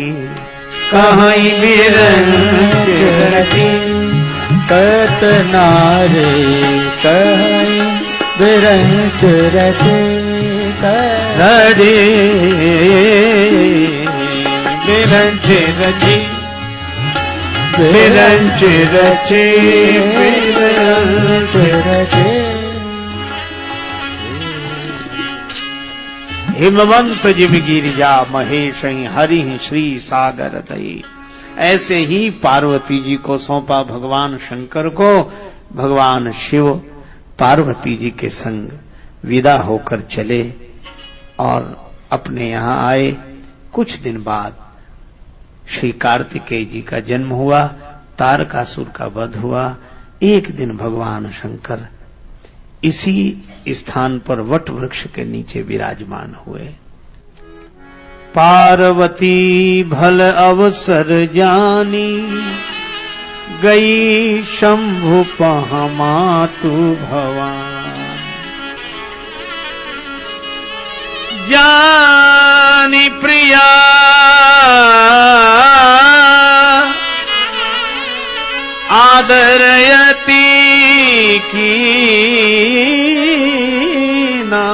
कहीं बिरंच रची कत नारी, कहीं बिरंच रची नारी, बिरंच रची, बिरंच रची, बिरंच रची। हिमवंत जिम गिरिजा महेश हरि श्री सागर दई। ऐसे ही पार्वती जी को सौंपा भगवान शंकर को। भगवान शिव पार्वती जी के संग विदा होकर चले और अपने यहां आए। कुछ दिन बाद श्री कार्तिकेय जी का जन्म हुआ, तारकासुर का वध हुआ। एक दिन भगवान शंकर इसी स्थान पर वट वृक्ष के नीचे विराजमान हुए। पार्वती भल अवसर जानी, गई शंभु पहमातु भवान। जानी प्रिया आदरयती की ना,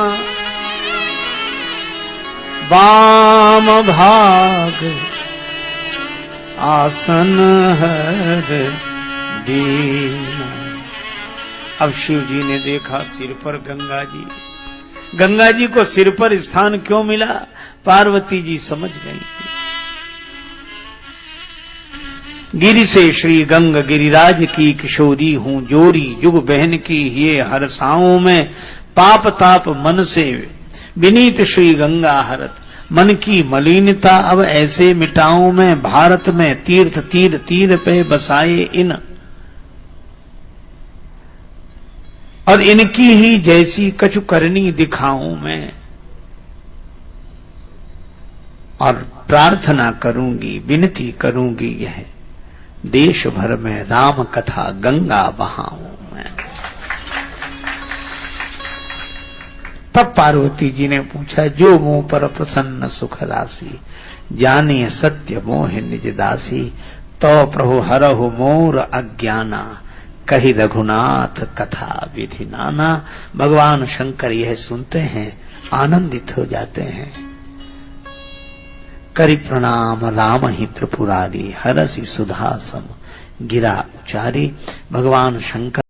वाम भाग आसन हर दीना। अब शिव जी ने देखा सिर पर गंगा जी। गंगा जी को सिर पर स्थान क्यों मिला? पार्वती जी समझ गई। गिरि से श्री गंग गिरिराज की किशोरी हूं जोरी, जुग बहन की ये हरसाओं में, पाप ताप मन से विनीत श्री गंगा हरत। मन की मलिनता अब ऐसे मिटाऊं मैं, भारत में तीर्थ तीर तीर पे बसाए इन, और इनकी ही जैसी कछु करनी दिखाऊं मैं। और प्रार्थना करूंगी, विनती करूंगी, यह देश भर में राम कथा गंगा बहाऊं मैं। तब पार्वती जी ने पूछा, जो मुंह पर प्रसन्न सुख राशि, जाने सत्य मोह निज दासी, तो प्रभु हरहु मोर अज्ञाना, कही रघुनाथ कथा विधि नाना। भगवान शंकर यह सुनते हैं, आनंदित हो जाते हैं। करि प्रणाम राम ही त्रिपुरारी, हरसि सुधा सम गिरा उचारी। भगवान शंकर